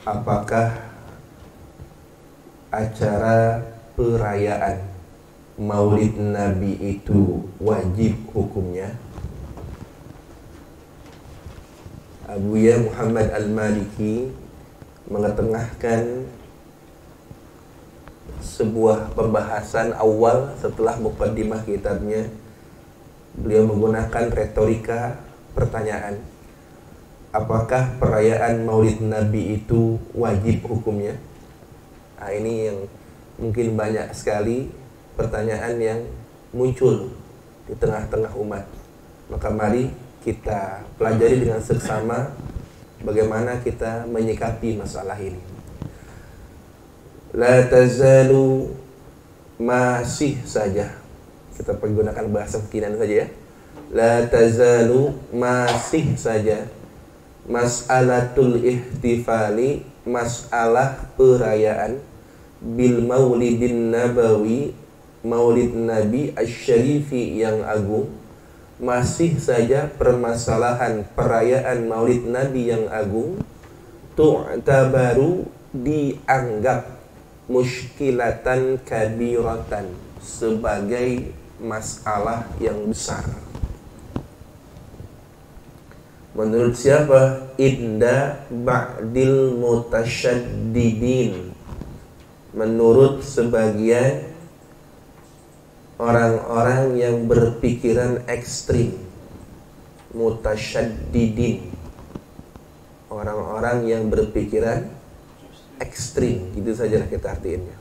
Apakah acara perayaan Maulid Nabi itu wajib hukumnya? Abuya Muhammad Al-Maliki mengetengahkan sebuah pembahasan awal setelah muqaddimah kitabnya. Beliau menggunakan retorika pertanyaan, apakah perayaan Maulid Nabi itu wajib hukumnya? Nah, ini yang mungkin banyak sekali pertanyaan yang muncul di tengah-tengah umat. Maka mari kita pelajari dengan seksama bagaimana kita menyikapi masalah ini. La tazalu, masih saja, kita menggunakan bahasa kekinian saja ya. La tazalu, masih saja, mas'alatul ihtifali, masalah perayaan bil maulidin nabawi, maulid Nabi asy-syarifi yang agung, masih saja permasalahan perayaan maulid Nabi yang agung tu'tabaru, dianggap muskilatan kabiratan, sebagai masalah yang besar. Menurut siapa? Inda ba'dil mutasyaddidin, menurut sebagian orang-orang yang berpikiran ekstrim. Mutasyaddidin, orang-orang yang berpikiran ekstrim, gitu saja kita artiinnya.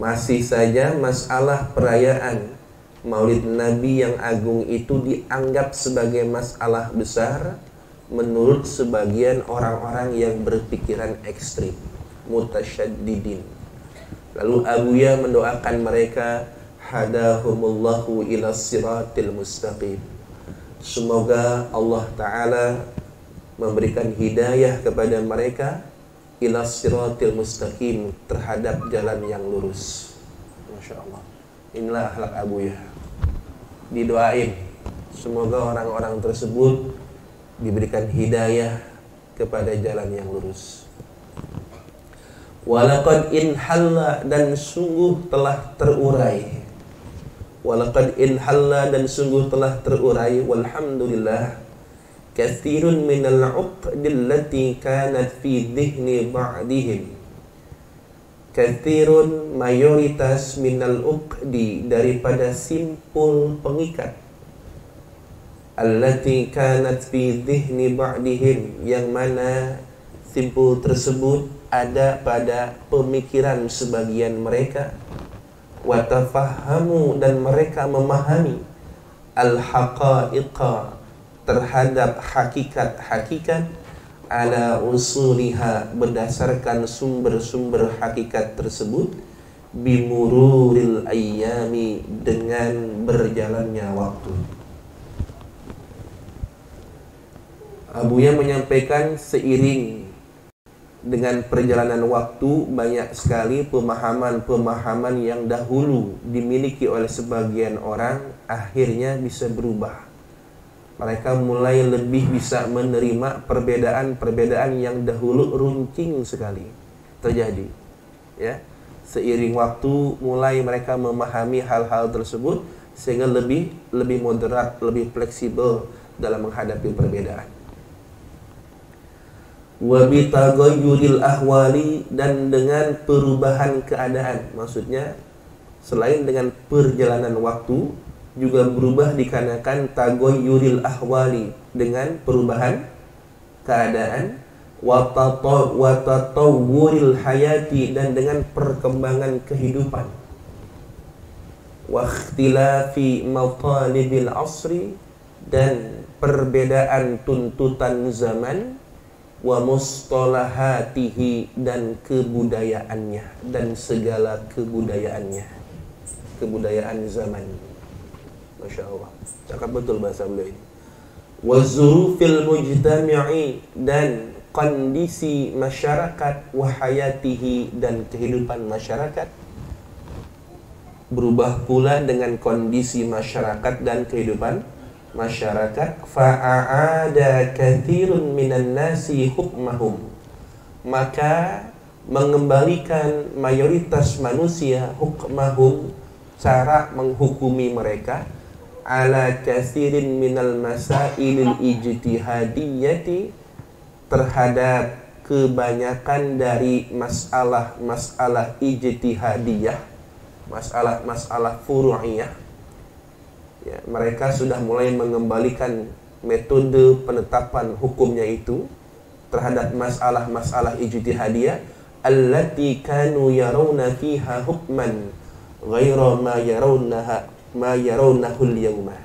Masih saja masalah perayaan Maulid Nabi yang agung itu dianggap sebagai masalah besar menurut sebagian orang-orang yang berpikiran ekstrim, mutasyaddidin. Lalu Abuya mendoakan mereka, hadahumullahu ila siratil mustaqim, semoga Allah Ta'ala memberikan hidayah kepada mereka ila siratil mustaqim, terhadap jalan yang lurus. Masya Allah, inilah akhlak Abuya. Didoain semoga orang-orang tersebut diberikan hidayah kepada jalan yang lurus. Walaqad inhalla, dan sungguh telah terurai. Walaqad inhalla, dan sungguh telah terurai. Walhamdulillah, katsirun minal uqdillati kanat fi dhihni ba'dihim. Katsirun, mayoritas, minal uqdi, daripada simpul pengikat, allati kanat fi dhihni ba'dihim, yang mana simpul tersebut ada pada pemikiran sebagian mereka. Watafahamu, dan mereka memahami, al-haqa'iqa, terhadap hakikat-hakikat, ala usuliha, berdasarkan sumber-sumber hakikat tersebut, bimururil ayyami, dengan berjalannya waktu. Abuya menyampaikan seiring dengan perjalanan waktu banyak sekali pemahaman-pemahaman yang dahulu dimiliki oleh sebagian orang akhirnya bisa berubah. Mereka mulai lebih bisa menerima perbedaan-perbedaan yang dahulu runcing sekali terjadi. Ya, seiring waktu mulai mereka memahami hal-hal tersebut sehingga lebih moderat, lebih fleksibel dalam menghadapi perbedaan. Wa bi taghayyuril ahwali, dan dengan perubahan keadaan, maksudnya selain dengan perjalanan waktu, juga berubah dikarenakan tagoyuril ahwali, dengan perubahan keadaan, watatawuril hayati, dan dengan perkembangan kehidupan, wakhtilafi matalibil asri, dan perbedaan tuntutan zaman, wa mustalahatihi, dan kebudayaannya, dan segala kebudayaannya, kebudayaan zaman. Masya Allah, cakap betul bahasa beliau ini. Wa zurufil mujtami'i, dan kondisi masyarakat, wa hayatihi, dan kehidupan masyarakat berubah pula dengan kondisi masyarakat dan kehidupan masyarakat. Fa'aada kathirun minan nasi hukmahum, maka mengembalikan mayoritas manusia hukmahum, cara menghukumi mereka, ala kathirin minal masailil ijtihadiyati, terhadap kebanyakan dari masalah-masalah ijtihadiyah, masalah-masalah furu'iyah. Ya, mereka sudah mulai mengembalikan metode penetapan hukumnya itu terhadap masalah-masalah ijtihadiyah, allati kanu yarawna fiha hukman ghaira ma yarawnahul yawma,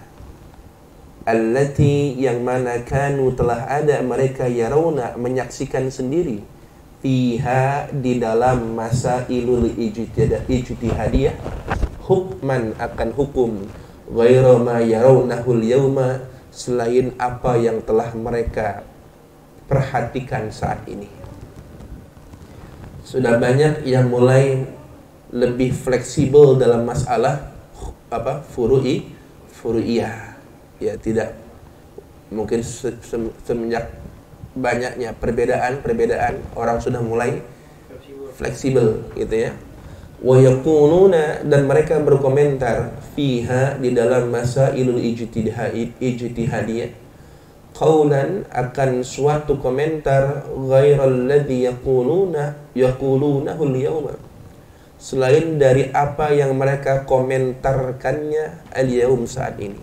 allati, yang mana kanu telah ada mereka, yarawna, menyaksikan sendiri, fiha, di dalam masailul ijtihadiyah, hukman, akan hukum, ghaira ma yarawnahul yawma, selain apa yang telah mereka perhatikan saat ini. Sudah banyak yang mulai lebih fleksibel dalam masalah furu'iyah. Ya, tidak mungkin semenjak banyaknya perbedaan orang sudah mulai fleksibel gitu ya. Wa yaquluna, dan mereka berkomentar, fiha, di dalam masailul ijtihadiyah, qaulan, akan suatu komentar, ghairal ladzi yaqulunahul yawma, selain dari apa yang mereka komentarkannya al-yaum, saat ini.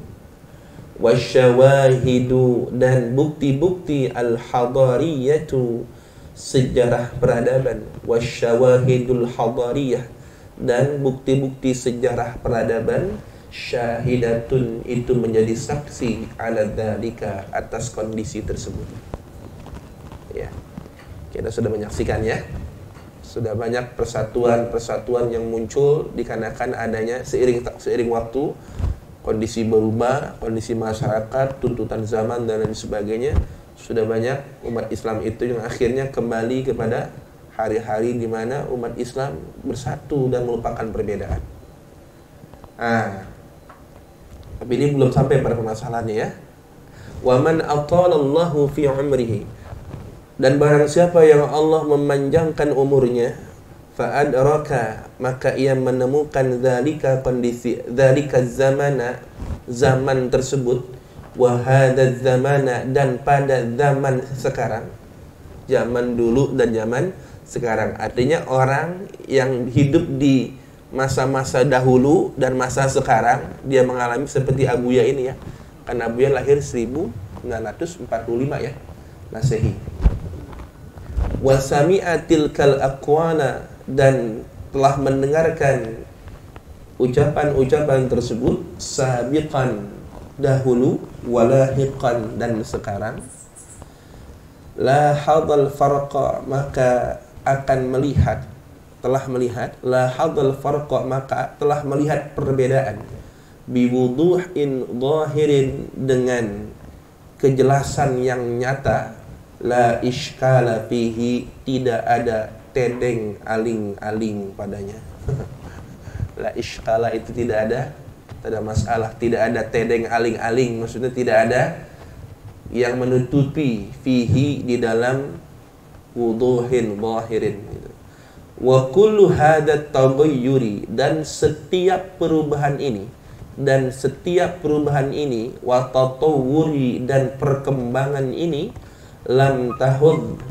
Wasyawahidu, dan bukti-bukti, al-hadariyatu, sejarah peradaban, wasyawahidul hadariyah, dan bukti-bukti sejarah peradaban, syahidatun, itu menjadi saksi, ala dzalika, atas kondisi tersebut. Ya, kita sudah menyaksikan ya, sudah banyak persatuan yang muncul dikarenakan adanya seiring waktu, kondisi berubah, kondisi masyarakat, tuntutan zaman, dan lain sebagainya. Sudah banyak umat Islam itu yang akhirnya kembali kepada hari-hari di mana umat Islam bersatu dan melupakan perbedaan. Tapi ini belum sampai pada permasalahannya ya. Wa man atalallahu fi umrihi, dan barang siapa yang Allah memanjangkan umurnya, fa adraka, maka ia menemukan dzalika kondisi, dzalika zamana, zaman tersebut, wa hadzal zamana, dan pada zaman sekarang, zaman dulu dan zaman sekarang. Artinya orang yang hidup di masa-masa dahulu dan masa sekarang, dia mengalami seperti Abuya ini ya. Karena Abuya lahir 1945 ya, Masehi. Wa sami'atil kal aqwana, dan telah mendengarkan ucapan-ucapan tersebut, sabiqan, dahulu, walahiqan, dan sekarang. La hadal farqa, maka akan melihat, telah melihat, la hadal farqa, maka telah melihat perbedaan, biwuduhin zahirin, dengan kejelasan yang nyata, la iskala fihi, tidak ada tedeng aling-aling padanya. La iskala itu tidak ada masalah, tidak ada tedeng aling-aling, maksudnya tidak ada yang menutupi, fihi, di dalam wuduhin zahirin gitu. Wa kullu hadat taghayyuri, dan setiap perubahan ini, wa tatawuri, dan perkembangan ini, lam tahud,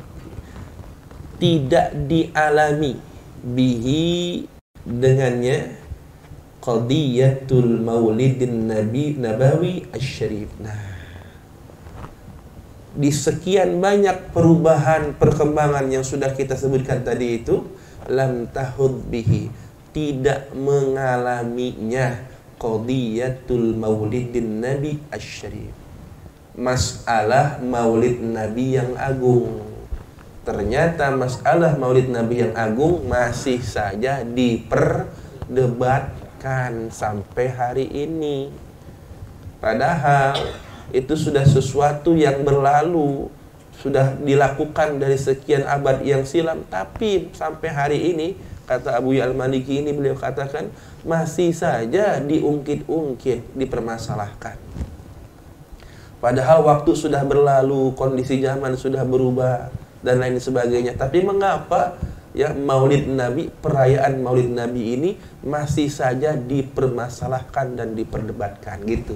tidak dialami, bihi, dengannya, qadiyatul maulidin nabawi asy-syarif. Nah, di sekian banyak perubahan perkembangan yang sudah kita sebutkan tadi itu, lam tahud bihi, tidak mengalaminya qadiyatul maulidin nabi asy-syarif, masalah maulid nabi yang agung. Ternyata masalah maulid nabi yang agung masih saja diperdebatkan sampai hari ini. Padahal itu sudah sesuatu yang berlalu, sudah dilakukan dari sekian abad yang silam. Tapi sampai hari ini, kata Abu Ya Al-Maliki ini, beliau katakan masih saja diungkit-ungkit, dipermasalahkan. Padahal waktu sudah berlalu, kondisi zaman sudah berubah dan lain sebagainya. Tapi mengapa ya maulid Nabi, perayaan maulid Nabi ini masih saja dipermasalahkan dan diperdebatkan gitu.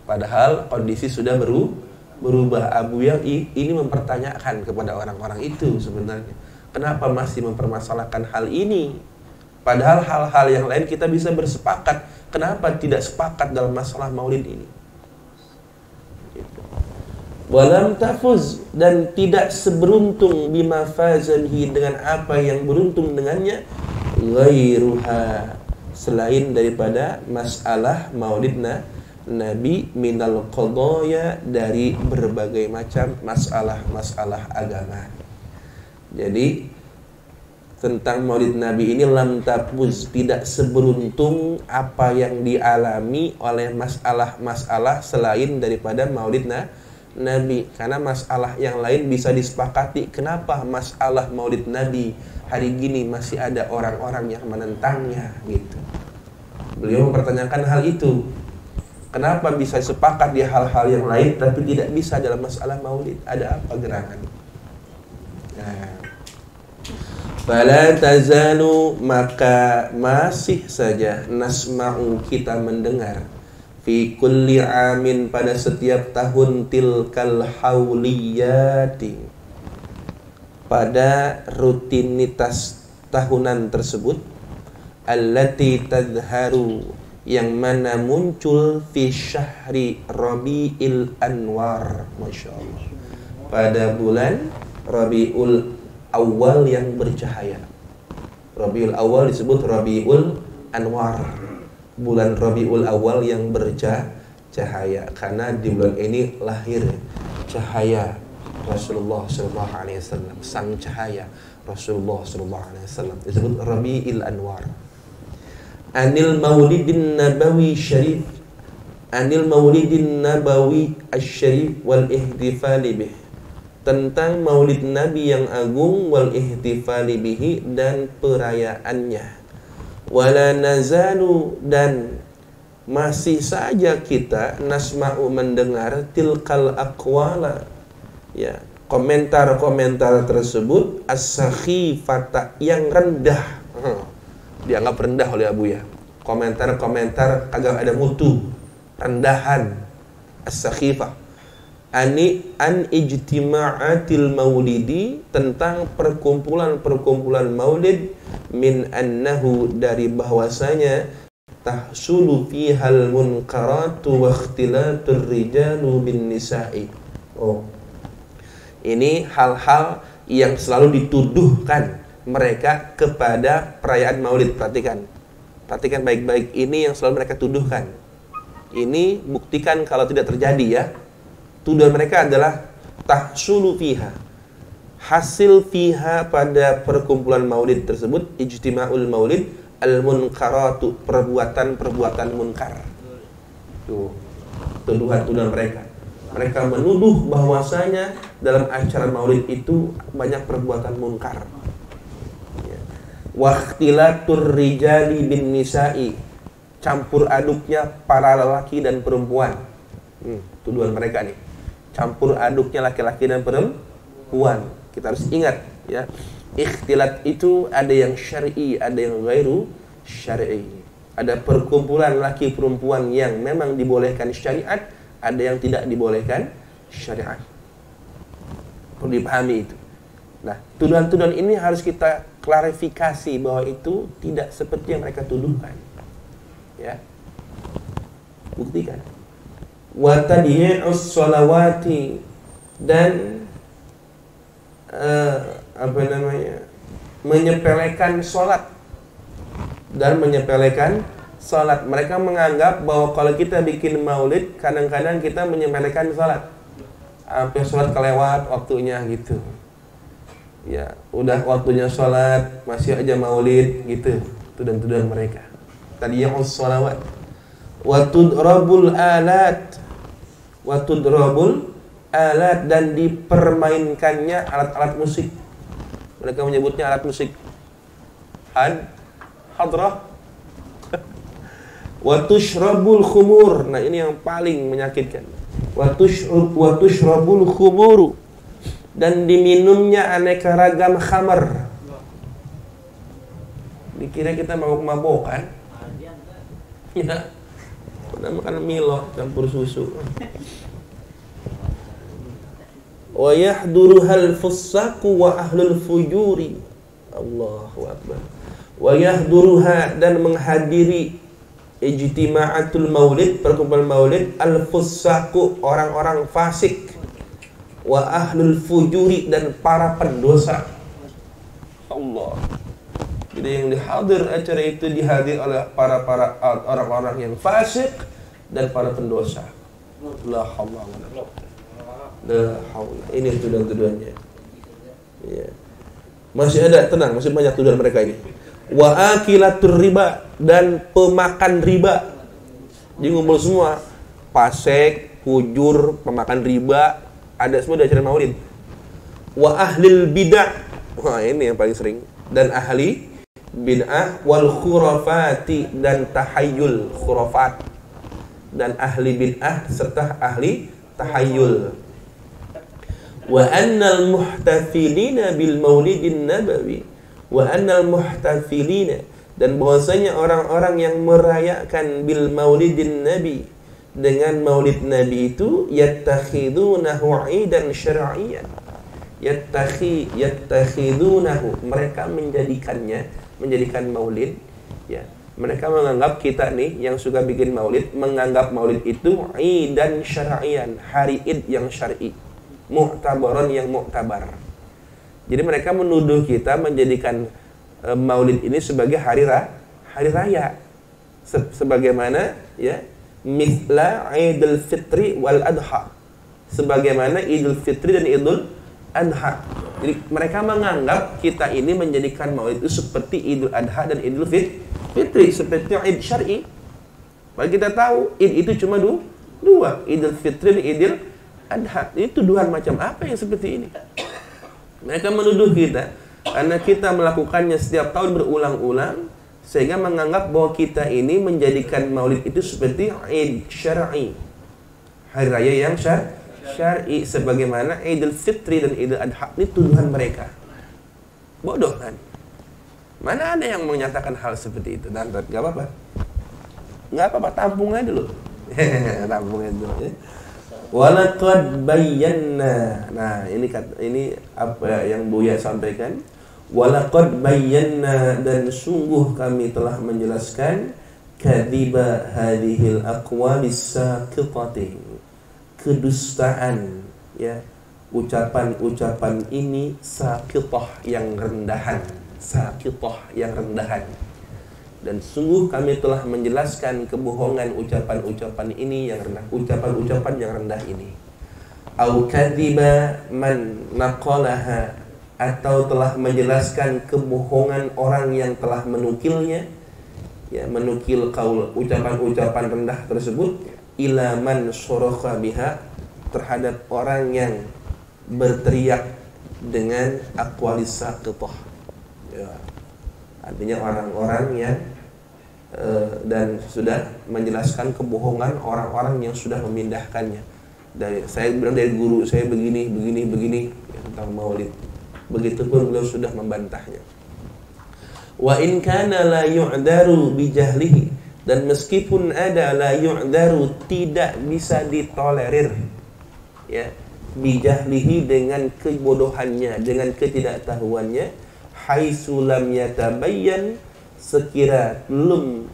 Padahal kondisi sudah berubah. Abu Ya ini mempertanyakan kepada orang-orang itu sebenarnya, kenapa masih mempermasalahkan hal ini? Padahal hal-hal yang lain kita bisa bersepakat. Kenapa tidak sepakat dalam masalah maulid ini? Walam tafuz, dan tidak seberuntung bima fazabihi, dengan apa yang beruntung dengannya, ghairuha, selain daripada masalah maulid Nabi minal qadaya, dari berbagai macam masalah agama. Jadi tentang maulid Nabi ini lam tafuz, tidak seberuntung apa yang dialami oleh masalah selain daripada maulid Nabi. Karena masalah yang lain bisa disepakati. Kenapa masalah maulid Nabi hari gini masih ada orang-orang yang menentangnya gitu. Beliau mempertanyakan hal itu. Kenapa bisa sepakat di hal-hal yang lain tapi tidak bisa dalam masalah maulid? Ada apa gerangan? Nah, fala tazalu, maka masih saja nasma'u, kita mendengar, fi kulli amin, pada setiap tahun, tilkal hauliyati, pada rutinitas tahunan tersebut, allati tadharu, yang mana muncul fi syahri Rabiul Anwar, Masya Allah, pada bulan Rabiul Awal yang bercahaya. Rabiul Awal disebut Rabiul Anwar, bulan Rabiul Awal yang bercahaya, karena di bulan ini lahir cahaya Rasulullah SAW, sang cahaya Rasulullah SAW, disebut Rabiul Anwar. Anil maulidin nabawi syarif, anil maulidin nabawi asy-syarif wal ihtifali bih, tentang maulid Nabi yang agung, wal ihtifali bihi, dan perayaannya. Wala nazalu, dan masih saja kita nasma'u, mendengar, tilkal aqwala, ya, komentar-komentar tersebut, as-sakhifata, yang rendah. Dianggap rendah oleh Abu Ya. Komentar-komentar kagak ada mutu, rendahan, as-sakhifah. An ijtima'atil maulidi, tentang perkumpulan-perkumpulan maulid, min annahu, dari bahwasanya, tahsulu fihal munkaratu wa ikhtilatur rijalu bin nisa'i. Oh, ini hal-hal yang selalu dituduhkan mereka kepada perayaan maulid. Perhatikan baik-baik, ini yang selalu mereka tuduhkan. Ini buktikan kalau tidak terjadi ya. Tuduhan mereka adalah tahsulu fiha, hasil fiha, pada perkumpulan maulid tersebut, ijtima'ul maulid, al-munkaratu, perbuatan-perbuatan munkar. Tuh, tuduhan mereka. Mereka menuduh bahwasanya dalam acara maulid itu banyak perbuatan munkar. Wakhtilatur rijali bin nisa'i, campur aduknya para lelaki dan perempuan. Tuduhan mereka nih, campur aduknya laki-laki dan perempuan. Kita harus ingat ya, ikhtilat itu ada yang syar'i, ada yang ghairu syar'i. Ada perkumpulan laki perempuan yang memang dibolehkan syariat, ada yang tidak dibolehkan syariat. Perlu dipahami itu. Nah, tuduhan-tuduhan ini harus kita klarifikasi bahwa itu tidak seperti yang mereka tuduhkan. Ya. Buktikan. Wa tadyi'us sholawati, dan menyepelekan sholat, dan menyepelekan sholat. Mereka menganggap bahwa kalau kita bikin maulid, kadang-kadang kita menyepelekan sholat, sampai sholat kelewat waktunya gitu. Ya, udah waktunya sholat masih aja maulid gitu. Tuduhan-tuduhan mereka. Tadyi'us sholawat. Wa tudrabul alat, wa tudrabul alat, dan dipermainkannya alat-alat musik. Mereka menyebutnya alat musik. Hadrah. Wa tushrabul khumur. Nah, ini yang paling menyakitkan. Wa tushrabul khumuru, dan diminumnya aneka ragam khamar. Dikira kita mabok-mabokan. Ya. Makan Milo campur susu. Wa yahduruhal fussaku wa ahlul fujuri. Allahu akbar. Wa yahduruha, dan menghadiri ijtima'atul maulid, perkumpulan maulid, al fussaku, orang-orang fasik, wa ahlul fujuri, dan para pendosa. Allah. Jadi yang dihadir acara itu dihadir oleh para orang-orang yang fasik dan para pendosa. La haula wala quwwata. La haula. Ini tuduhan-tuduhannya. Ya. Masih ada, tenang, masih banyak tuduhan mereka ini. Wa akilatur riba, dan pemakan riba. Jadi ngumpul semua, fasik, fujur, pemakan riba, ada semua di acara maulid. Wa ahlil bid'ah. Wah, ini yang paling sering. Dan ahli bid'ah, wal khurafati, dan tahayyul, khurafat, dan ahli bid'ah serta ahli tahayyul. Wa annal muhtafilina bil maulidin nabawi, wa annal muhtafilina, dan bahwasanya orang-orang yang merayakan bil maulidin nabi, dengan maulid nabi itu, yattakhidunahu 'idan syar'iyyan. Yattakhidunahu, mereka menjadikan maulid, ya. Mereka menganggap kita nih yang suka bikin maulid, menganggap maulid itu idan syar'iyan, hari id yang syar'i, mu'tabaran yang mu'tabar. Jadi mereka menuduh kita menjadikan maulid ini sebagai hari raya, sebagaimana, ya, mithla Idul Fitri wal Adha, sebagaimana Idul Fitri dan Idul Adha. Jadi mereka menganggap kita ini menjadikan maulid itu seperti Idul Adha dan Idul Fitri, seperti Id syar'i. Padahal kita tahu Id itu cuma dua, Idul Fitri dan Idul Adha. Ini tuduhan macam apa yang seperti ini? Mereka menuduh kita karena kita melakukannya setiap tahun berulang-ulang, sehingga menganggap bahwa kita ini menjadikan maulid itu seperti Id syar'i, hari raya yang syar'i, sebagaimana Idul Fitri dan Idul Adha. Ini tuduhan mereka. Bodoh kan? Mana ada yang menyatakan hal seperti itu? Dan gak apa-apa. Gak apa-apa, tampung aja dulu. Tampung aja dulu, ya. Walaqad bayyana. Nah, ini apa yang Buya sampaikan. Walaqad bayyana, dan sungguh kami telah menjelaskan kadhiba hadhil aqwalis saqitati, kedustaan, ya, ucapan-ucapan ini, saqitah yang rendahan, saqitah yang rendahan. Dan sungguh kami telah menjelaskan kebohongan ucapan-ucapan ini yang rendah, ucapan-ucapan yang rendah ini. Au kadhiba man naqalaha, atau telah menjelaskan kebohongan orang yang telah menukilnya, ya, menukil kaul ucapan-ucapan rendah tersebut, ila man syaraka biha, terhadap orang yang berteriak dengan aqwalis saqitah, ya. Artinya orang-orang yang dan sudah menjelaskan kebohongan orang-orang yang sudah memindahkannya. Saya bilang dari guru saya begini ya, tentang maulid. Begitupun beliau sudah membantahnya. Wa in kana la yu'daru bi jahlihi, dan meskipun ada la yu'daru, tidak bisa ditolerir, ya, bi jahlihi, dengan kebodohannya, dengan ketidaktahuannya, haitsu lam yatabayyan, sekira belum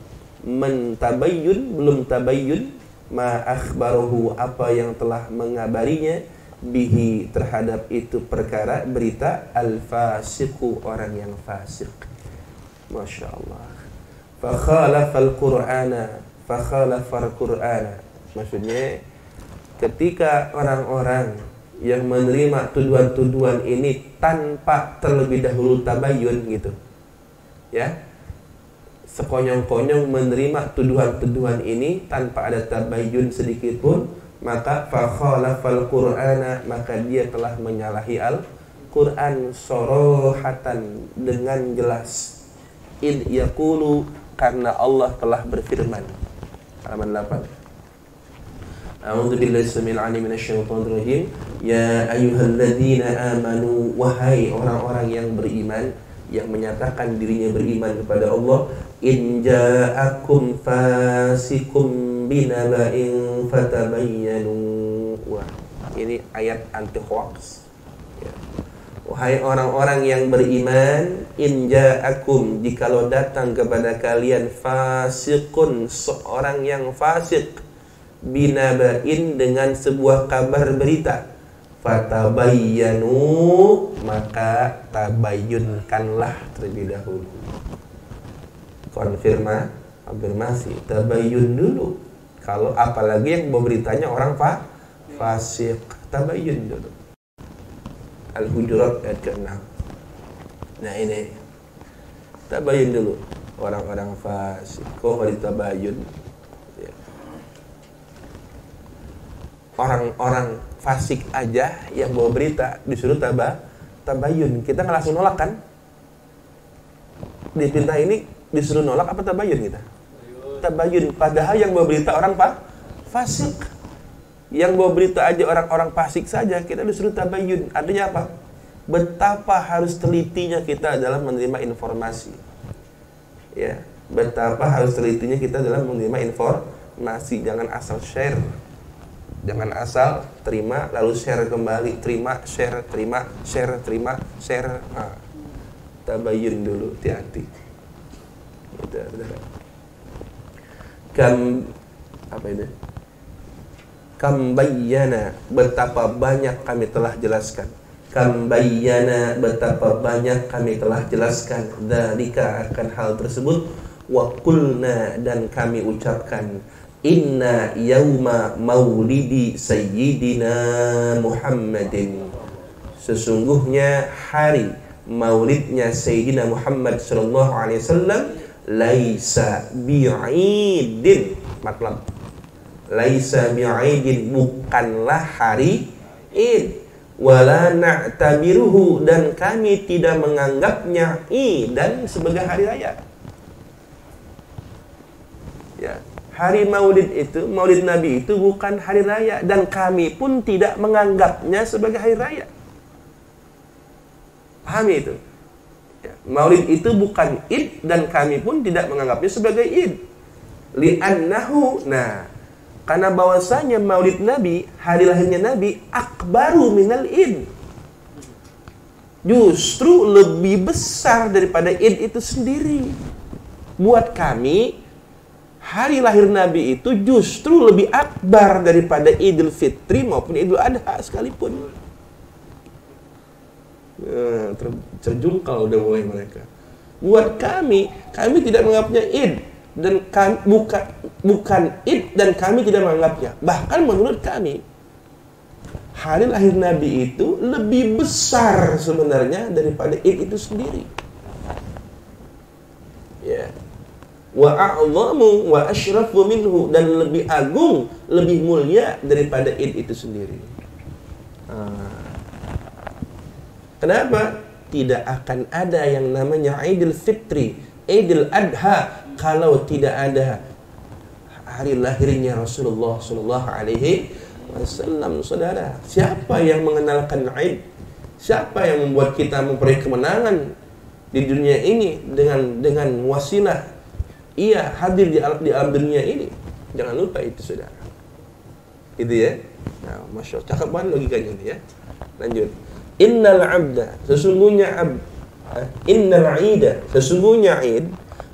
mentabayyun, belum tabayyun, ma akhbaruhu, apa yang telah mengabarinya, bihi, terhadap itu perkara, berita, al-fasiqu, orang yang fasik. Masya Allah. Fakhalafal Qur'ana, fakhalafal Qur'ana. Maksudnya, ketika orang-orang yang menerima tuduhan-tuduhan ini tanpa terlebih dahulu tabayyun gitu, ya, sekonyong-konyong menerima tuduhan-tuduhan ini tanpa ada tabayyun sedikit pun, maka fakhalafal Qur'ana, maka dia telah menyalahi Al-Qur'an sorohatan, dengan jelas. Id yaqulu, karena Allah telah berfirman. Halaman 8. A'udzu billahi samil alim minasyaitonir rajim. Ya ayyuhalladzina amanu, wahai orang-orang yang beriman, yang menyatakan dirinya beriman kepada Allah, in ja'akum fasikum binaba'in fatabayyanu. Wah, ini ayat anti hoax. Ya. Wahai orang-orang yang beriman, in ja'akum, jikalau datang kepada kalian fasikun, seorang yang fasik, binaba'in, dengan sebuah kabar berita, fatabayyanu, maka tabayyunkanlah terlebih dahulu. Konfirmasi, tabayyun dulu. Kalau apalagi yang beritanya orang fasik, tabayyun dulu. Al-Hujurat ayat ke-6. Nah ini, tabayyun dulu. Orang-orang fasik kok nggak ditabayyun? Ya. Orang-orang fasik aja yang bawa berita disuruh tabayyun. Kita nggak langsung nolak kan? Di perintah ini disuruh nolak apa tabayyun kita? Tabayyun. Padahal yang bawa berita orang fasik. Yang bawa berita aja orang-orang fasik saja, kita disuruh tabayyun. Artinya apa? Betapa harus telitinya kita dalam menerima informasi. Ya, betapa harus telitinya kita dalam menerima informasi. Jangan asal share. Jangan asal terima lalu share kembali, terima, share, terima, share, terima, share. Nah, tabayyun dulu, hati-hati. Apa itu? Kam bayyana, betapa banyak kami telah jelaskan. Kam bayyana, betapa banyak kami telah jelaskan. Dzalika, akan hal tersebut. Wa qulna, dan kami ucapkan, inna yauma maulidi sayyidina Muhammadin, sesungguhnya hari maulidnya Sayyidina Muhammad sallallahu alaihi wasallam, laisa bi'idin, matlab, laisa bi'idin, bukanlah hari Id, wala na'tabiruhu, dan kami tidak menganggapnya idan, sebagai hari raya. Ya, hari Maulid itu, Maulid Nabi itu bukan hari raya, dan kami pun tidak menganggapnya sebagai hari raya. Pahami itu? Ya, Maulid itu bukan Id, dan kami pun tidak menganggapnya sebagai Id. Li'annahu, nah, karena bahwasanya Maulid Nabi, hari lahirnya Nabi, akbaru minal Id, justru lebih besar daripada Id itu sendiri. Buat kami, hari lahir Nabi itu justru lebih akbar daripada Idul Fitri maupun Idul Adha sekalipun. Terjungkal udah mulai mereka. Buat kami tidak menganggapnya Id, dan kami, bukan Id, dan kami tidak menganggapnya. Bahkan menurut kami, hari lahir Nabi itu lebih besar sebenarnya daripada Id itu sendiri. Ya. Wa a'zamu wa asyrafu minhu, dan lebih agung, lebih mulia daripada Id itu sendiri. Kenapa? Tidak akan ada yang namanya Idul Fitri, Idul Adha, kalau tidak ada hari lahirnya Rasulullah sallallahu alaihi wasallam. Saudara, siapa yang mengenalkan Id? Siapa yang membuat kita memperoleh kemenangan di dunia ini dengan wasilah ia hadir di alam dunia ini? Jangan lupa itu, saudara. Itu ya. Nah, masya Allah, cakep banget logikanya ini ya. Lanjut. Innal abda, sesungguhnya innal ida, sesungguhnya id,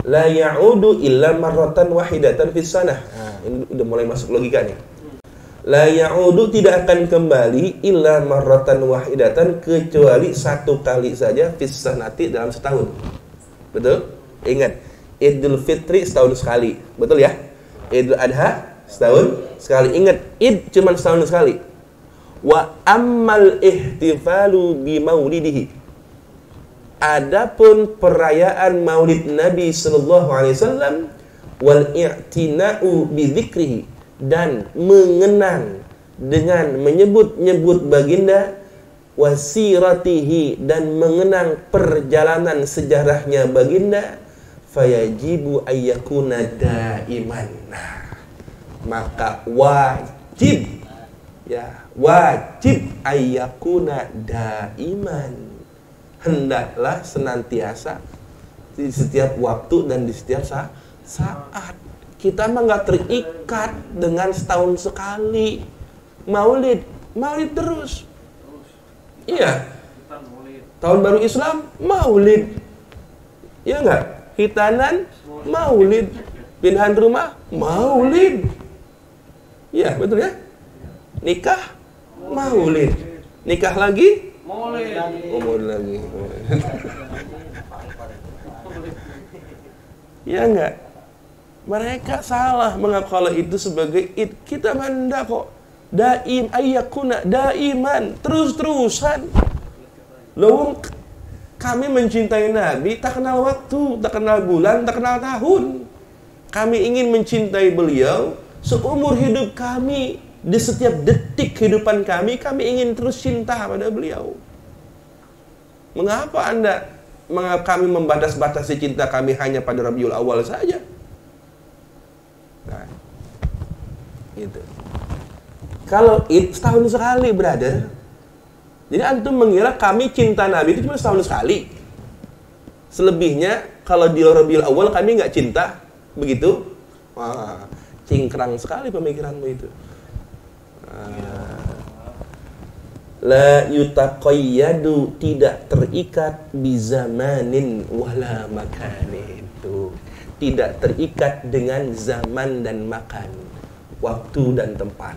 la ya'udu illa marratan wahidatan fis sanah. Nah, ini udah mulai masuk logika nih. La ya'udu tidak akan kembali illa marratan wahidatan kecuali satu kali saja fis sanati dalam setahun. Betul? Ingat, Idul Fitri setahun sekali. Betul ya? Idul Adha setahun sekali. Ingat, Id cuma setahun sekali. Wa ammal ihtifalu bi maulidihi. Adapun perayaan Maulid Nabi sallallahu alaihi wasallam wal i'tina'u bi dzikrihi, dan mengenang dengan menyebut-nyebut baginda, wasiratihi, dan mengenang perjalanan sejarahnya baginda, fayajibu ayyakuna daiman. Nah, maka wajib ayyakuna daiman, hendaklah senantiasa di setiap waktu dan di setiap saat. Kita mah nggak terikat dengan setahun sekali maulid terus. Iya. Tahun baru Islam maulid. Iya nggak? Hitanan maulid. Pindahan rumah maulid. Iya, betul ya? Nikah maulid. Nikah lagi maulid. Maulid lagi. Iya nggak? Mereka salah menganggap kalau itu sebagai id. Kita manda kok. Daim ayyakuna daiman, terus-terusan. Loh, kami mencintai Nabi tak kenal waktu, tak kenal bulan, tak kenal tahun. Kami ingin mencintai beliau seumur hidup kami. Di setiap detik kehidupan kami ingin terus cinta pada beliau. Mengapa kami membatas-batasi cinta kami hanya pada Rabiul Awal saja? Nah, gitu. Kalau setahun sekali, brother. Jadi antum mengira kami cinta Nabi itu cuma setahun sekali. Selebihnya kalau di Rabiul Awal kami nggak cinta, begitu? Wah, cingkrang sekali pemikiranmu itu. La yutaqayyadu, tidak terikat bizamanin wala makanin. Tuh. Tidak terikat dengan zaman dan makan, waktu dan tempat.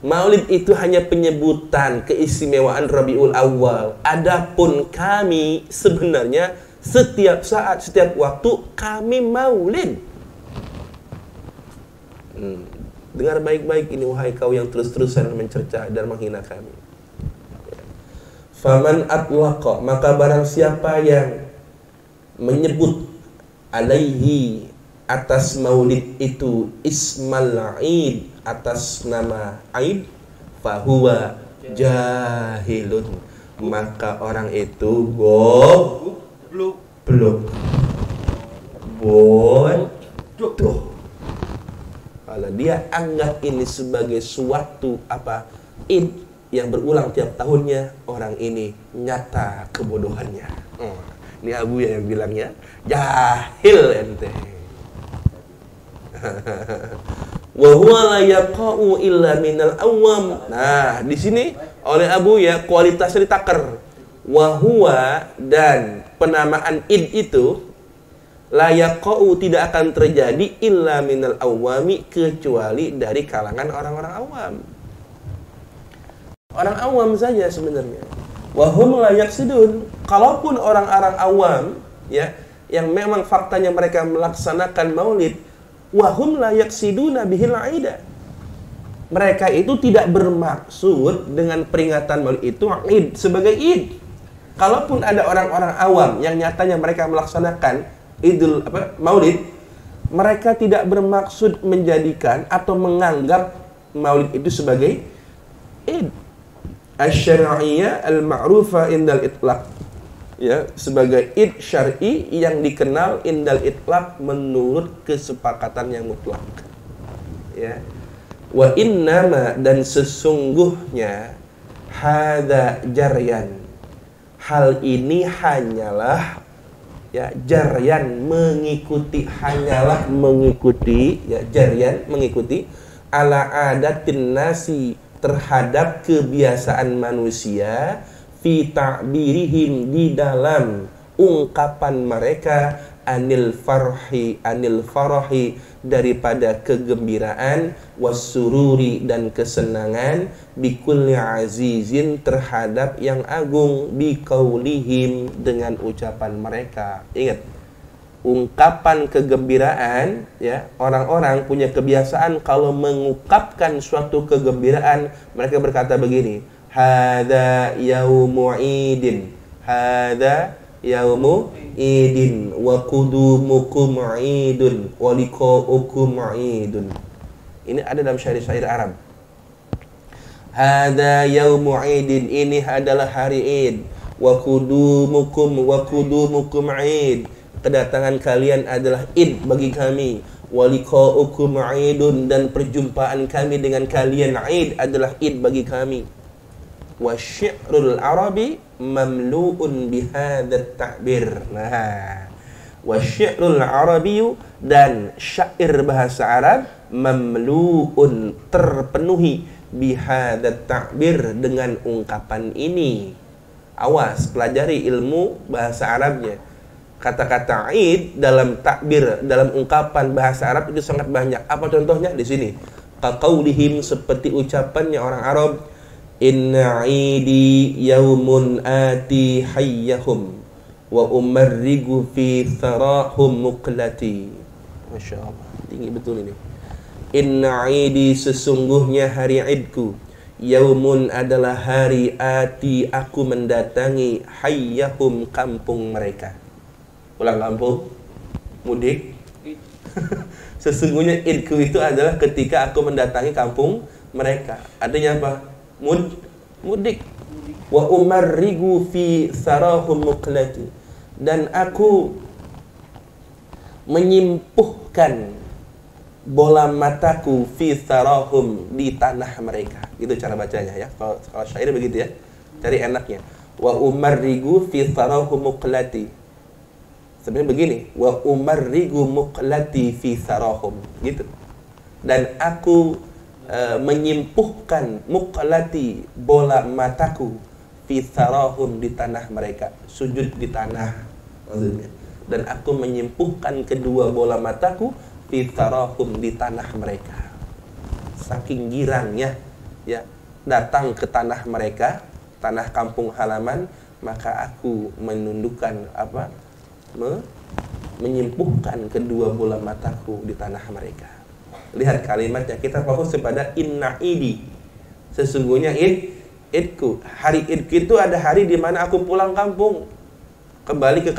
Maulid itu hanya penyebutan keistimewaan Rabiul Awal. Adapun kami sebenarnya setiap saat, setiap waktu kami maulid. Dengar baik-baik ini, wahai kau yang terus-terusan mencerca dan menghina kami. Faman atlaqa, maka barang siapa yang menyebut alaihi, atas maulid itu, ismal aid, atas nama aid, fahuwa jahilun, maka orang itu goblok, bodoh. Kalau dia anggap ini sebagai suatu id yang berulang tiap tahunnya, orang ini nyata kebodohannya. Ini Abu yang bilangnya, jahil ente. Wa huwa la yaqa'u illa minal awam. Nah, di sini oleh Abu ya kualitasnya ditakar. Wa huwa, dan penamaan id itu la yaqa'u, tidak akan terjadi illa minal awami, kecuali dari kalangan orang-orang awam. Orang awam saja sebenarnya. Wahum la yaqsidun, kalaupun orang-orang awam ya yang memang faktanya mereka melaksanakan maulid, wahum la yaqsiduna bihil aida, mereka itu tidak bermaksud dengan peringatan maulid itu id sebagai id. Kalaupun ada orang-orang awam yang nyatanya mereka melaksanakan maulid, mereka tidak bermaksud menjadikan atau menganggap maulid itu sebagai id asy-syar'iyyah al-ma'rufah indal itlaq, ya, sebagai id syar'i yang dikenal indal itlaq, menurut kesepakatan yang mutlak, ya. Wa innama, dan sesungguhnya, hadza jaryan, hal ini hanyalah, ya, jaryan mengikuti, hanyalah mengikuti, ya, jaryan mengikuti, ala adatin nasi, terhadap kebiasaan manusia, fi ta'birihim, di dalam ungkapan mereka anil farahi daripada kegembiraan, wasururi dan kesenangan, bikulli azizin terhadap yang agung, biqaulihim dengan ucapan mereka. Ingat, ungkapan kegembiraan, ya, orang-orang punya kebiasaan kalau mengungkapkan suatu kegembiraan, mereka berkata begini, hadza yaumu idin, hadza yaumu idin wa qudumukum idun wa liqa'ukum idun. Ini ada dalam syair-syair Arab. Hadza yaumu idin, ini adalah hari Id, wa qudumukum id, kedatangan kalian adalah Id bagi kami, wa liqa'ukum idun, dan perjumpaan kami dengan kalian Id adalah Id bagi kami. Wa syi'rul arabi mamlu'un bihadzat ta'bir. Nah, wa syi'rul arabiyyu, dan syair bahasa Arab, mamlu'un terpenuhi, bihadzat ta'bir dengan ungkapan ini. Awas, pelajari ilmu bahasa Arabnya. Kata-kata Id dalam takbir, dalam ungkapan bahasa Arab itu sangat banyak. Apa contohnya? Di sini. Kaqaulihim, seperti ucapannya orang Arab, inna idi yaumun ati hayyahum wa umarrigu fi tharahum muqlati. Masya Allah, tinggi betul ini. Inna idi, sesungguhnya hari Idku, yaumun adalah hari, ati aku mendatangi, hayyahum kampung mereka. Pulang kampung, mudik. Sesungguhnya Idku itu adalah ketika aku mendatangi kampung mereka. Artinya apa? Mudik. Wa umarrigu fi sarahum muqlati, dan aku menyimpuhkan bola mataku fi sarahum, di tanah mereka. Itu cara bacanya ya. Kalau syair begitu ya. Cari enaknya. Wa umarrigu fi sarahum muqlati. Sebenarnya begini, wa umarrigu muqlati fi sarahum, gitu. Dan aku menyimpuhkan muqlati, bola mataku, fi sarahum, di tanah mereka, sujud di tanah maksudnya. Dan aku menyimpuhkan kedua bola mataku fi sarahum, di tanah mereka. Saking girangnya ya datang ke tanah mereka, tanah kampung halaman, maka aku menundukkan menyimpuhkan kedua bola mataku di tanah mereka. Lihat kalimatnya, kita fokus kepada inna idi, sesungguhnya idku, hari idku itu ada hari di mana aku pulang kampung, kembali ke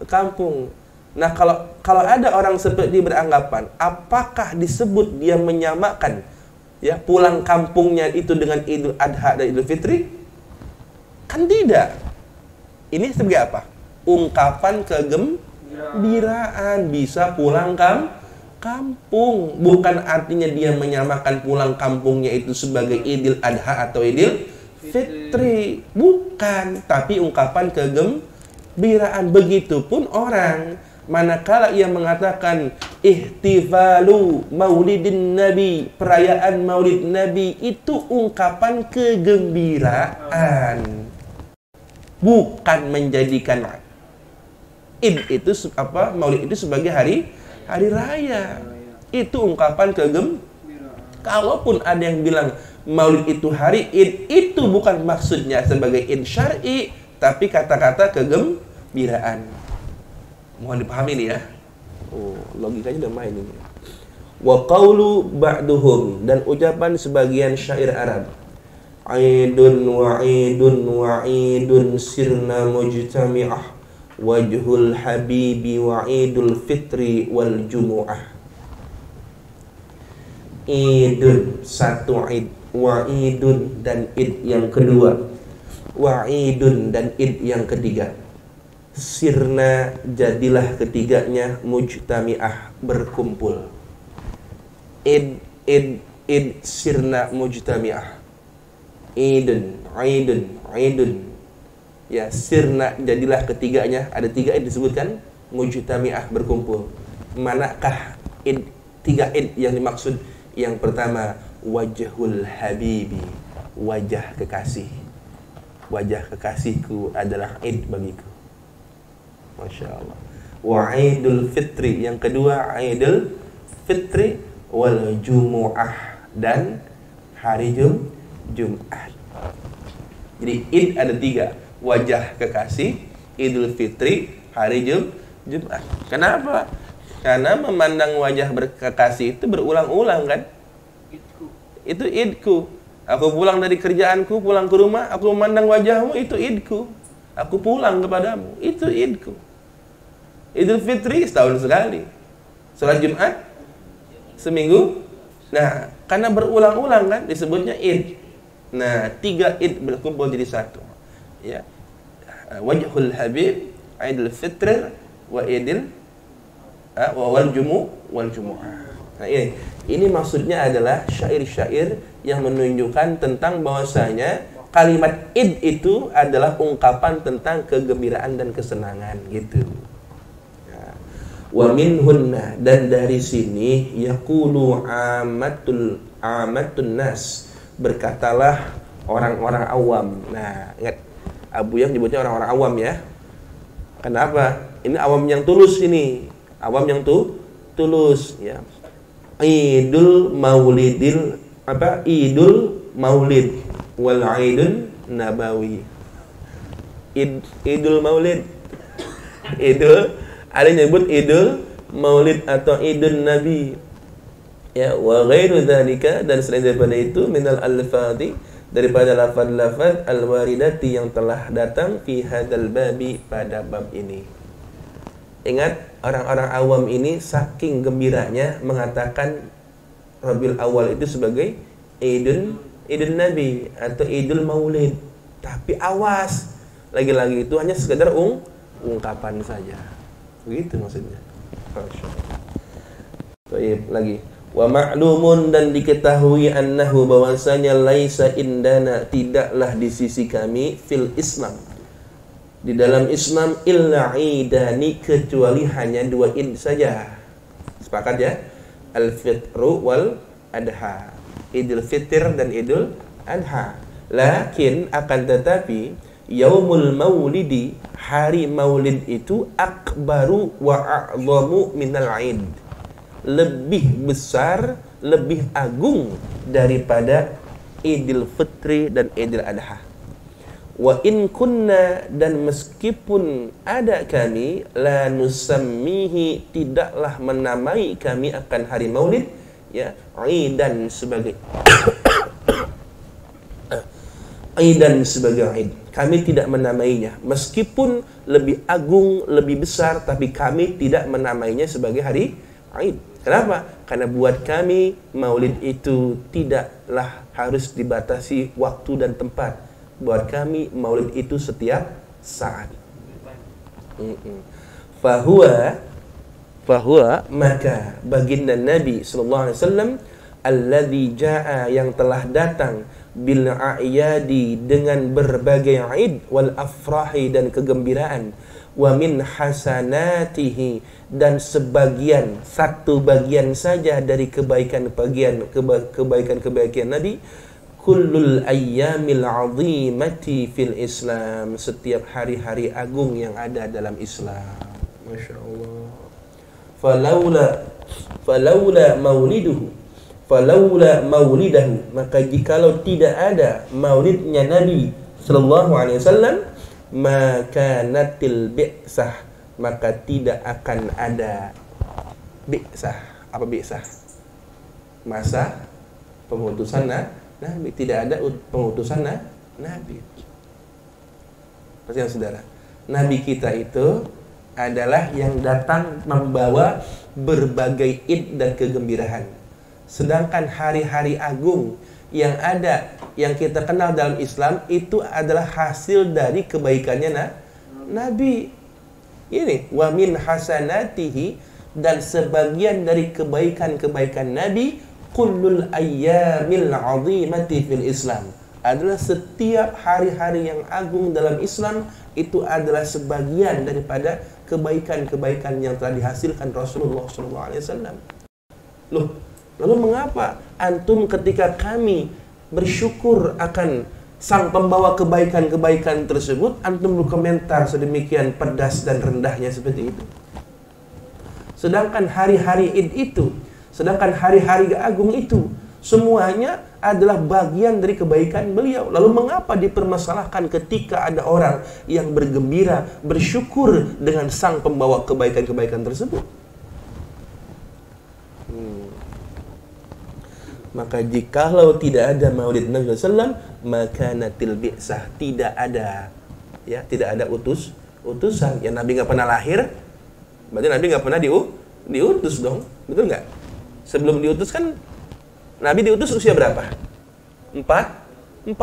kampung. Nah, kalau ada orang seperti beranggapan, apakah disebut dia menyamakan ya pulang kampungnya itu dengan Idul Adha dan Idul Fitri? Kan tidak. Ini sebagai apa? Ungkapan kegembiraan, bisa pulang kampung. Bukan artinya dia menyamakan pulang kampungnya itu sebagai Idul Adha atau Idul Fitri. Bukan, tapi ungkapan kegembiraan. Begitupun orang manakala ia mengatakan ihtifalu maulidin nabi, perayaan maulid nabi, itu ungkapan kegembiraan, bukan menjadikan Id itu maulid itu sebagai hari raya. Itu ungkapan kegembiraan. Kalaupun ada yang bilang maulid itu hari Id, itu bukan maksudnya sebagai Id syar'i, tapi kata-kata kegembiraan. Mohon dipahami ini ya. Logikanya udah main ini. Wa qawlu ba'duhum, dan ucapan sebagian syair Arab, Aidun wa idun wa idun sirna mujtami'ah, wajhul habibi wa idul fitri wal jumu'ah. Idun, satu id, wa idun, dan id yang kedua, wa idun, dan id yang ketiga. Sirna, jadilah ketiganya, mujtami'ah, berkumpul. Id, sirna mujtami'ah. Idun, idun. Ya, sirna, jadilah ketiganya. Ada tiga id disebutkan, mujtami'ah, berkumpul. Manakah id, tiga id yang dimaksud? Yang pertama, wajhul habibi, wajah kekasih. Wajah kekasihku adalah id bagiku. Masya Allah. Wa Idul Fitri, yang kedua Idul Fitri, wal Jumu'ah, dan hari Jumat. Jadi Id ada 3, wajah kekasih, Idul Fitri, hari Jumat. Kenapa? Karena memandang wajah berkekasih itu berulang-ulang kan? Itu idku. Aku pulang dari kerjaanku, pulang ke rumah, aku memandang wajahmu, itu idku. Aku pulang kepadamu, itu idku. Idul Fitri setahun sekali. Sholat Jumat seminggu. Nah, karena berulang-ulang kan disebutnya id. Nah, 3 id berkumpul jadi satu. Ya. Wajhul Habib, Idul Fitr, wa Idul wal Jumu'ah. Nah, ini maksudnya adalah syair-syair yang menunjukkan tentang bahwasanya kalimat id itu adalah ungkapan tentang kegembiraan dan kesenangan gitu. Ya. Wa minhunna, dan dari sini yaqulu amatun nas, berkatalah orang-orang awam. Nah, ingat Abu yang nyebutnya orang-orang awam ya. Kenapa? Ini awam yang tulus ini. Awam yang tulus ya. Idul Maulidil Idul Maulid wal Idul Nabawi. Idul Maulid. Ada yang nyebut Idul Maulid atau Idul Nabi. Ya, wa ghairu dzalika, dan selain daripada itu minal alfadhi, daripada lafaz-lafaz al-waridati yang telah datang fi hadzal babi, pada bab ini. Ingat, orang-orang awam ini saking gembiranya mengatakan Rabiul Awal itu sebagai Idul Nabi atau Idul Maulid. Tapi awas, lagi-lagi itu hanya sekedar ungkapan saja. Begitu maksudnya. Baik, lagi. Wa ma'lumun, dan diketahui annahu, bahwasanya laisa indana, tidaklah di sisi kami, fil Islam, di dalam Islam, illa idani, kecuali hanya 2 id saja. Sepakat ya? Al-Fitru wal Adha, Idul Fitr dan Idul Adha. Lakin, akan tetapi, Yaumul Maulidi, hari Maulid itu, akbaru wa a'zamu minal id, lebih besar, lebih agung daripada Idul Fitri dan Idul Adha. Wa in kunna, dan meskipun ada kami, la nusammihi, tidaklah menamai kami akan hari Maulid ya, idan sebagai idan sebagai id. Kami tidak menamainya, meskipun lebih agung, lebih besar, tapi kami tidak menamainya sebagai hari id. Kenapa? Karena buat kami Maulid itu tidaklah harus dibatasi waktu dan tempat. Buat kami Maulid itu setiap saat. Fahuwa, maka baginda Nabi sallallahu alaihi wasallam, alladzi jaa, yang telah datang, bil a'yadi, dengan berbagai id, wal afrahi, dan kegembiraan, wa min hasanatihi, dan sebagian, satu bagian saja dari kebaikan Nabi, kullul ayyamil azimati fil Islam, setiap hari-hari agung yang ada dalam Islam. Masya Allah. Falaula maulidahu, maka jikalau tidak ada maulidnya Nabi sallallahu alaihi wasallam, maka natil bi'sah, maka tidak akan ada bi'sah. Apa bi'sah? Masa pengutusan Nabi. Tidak ada pengutusan Nabi. Perhatikan saudara, Nabi kita itu adalah yang datang membawa berbagai id dan kegembiraan. Sedangkan hari-hari agung yang ada, yang kita kenal dalam Islam, itu adalah hasil dari kebaikannya Nabi. Ini wa min hasanatihi, dan sebagian dari kebaikan-kebaikan Nabi, kullul ayyamil azimati fil Islam, adalah setiap hari-hari yang agung dalam Islam, itu adalah sebagian daripada kebaikan-kebaikan yang telah dihasilkan Rasulullah SAW. Loh, lalu mengapa antum ketika kami bersyukur akan sang pembawa kebaikan-kebaikan tersebut, antum berkomentar sedemikian pedas dan rendahnya seperti itu. Sedangkan hari-hari Id itu, sedangkan hari-hari agung itu, semuanya adalah bagian dari kebaikan beliau. Lalu mengapa dipermasalahkan ketika ada orang yang bergembira, bersyukur dengan sang pembawa kebaikan-kebaikan tersebut? Maka jikalau tidak ada maulid Nabi SAW, maka natil bi'sah, tidak ada, ya, tidak ada utusan. Ya, Nabi nggak pernah lahir, berarti Nabi nggak pernah diutus dong, betul nggak? Sebelum diutus kan Nabi diutus usia berapa? 40,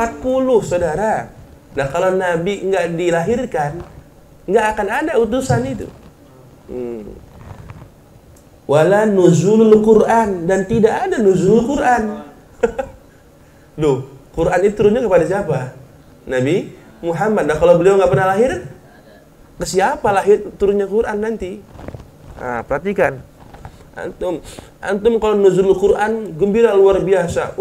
saudara. Nah, kalau Nabi nggak dilahirkan, nggak akan ada utusan itu. Wala nuzulul Quran, dan tidak ada nuzulul Quran. Loh, Quran itu turunnya kepada siapa? Nabi Muhammad. Nah, kalau beliau nggak pernah lahir, ke siapa lahir turunnya Quran nanti? Nah, perhatikan. Antum kalau nuzulul Quran gembira luar biasa.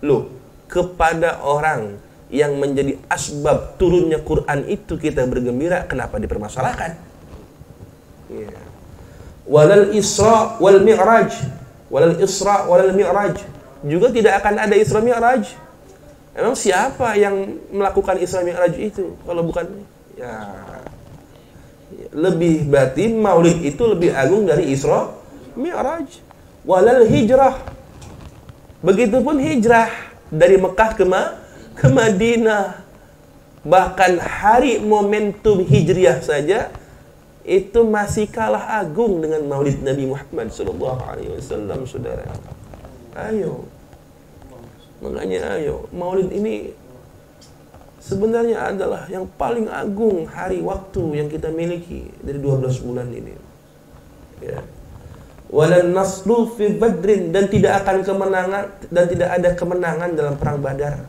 Loh, kepada orang yang menjadi asbab turunnya Quran itu kita bergembira, kenapa dipermasalahkan? Yeah. Walal Isra wal Mi'raj, walal Isra walal Mi'raj, juga tidak akan ada Isra Mi'raj. Emang siapa yang melakukan Isra Mi'raj itu kalau bukan, ya, lebih berarti maulid itu lebih agung dari Isra Mi'raj. Walal hijrah, begitupun hijrah dari Mekah ke Madinah. Bahkan hari momentum hijriah saja itu masih kalah agung dengan maulid Nabi Muhammad SAW, saudara. Ayo, makanya ayo, maulid ini sebenarnya adalah yang paling agung hari waktu yang kita miliki dari 12 bulan ini. Ya. Walan naslu fi badrin, dan tidak akan kemenangan, dan tidak ada kemenangan dalam perang Badar.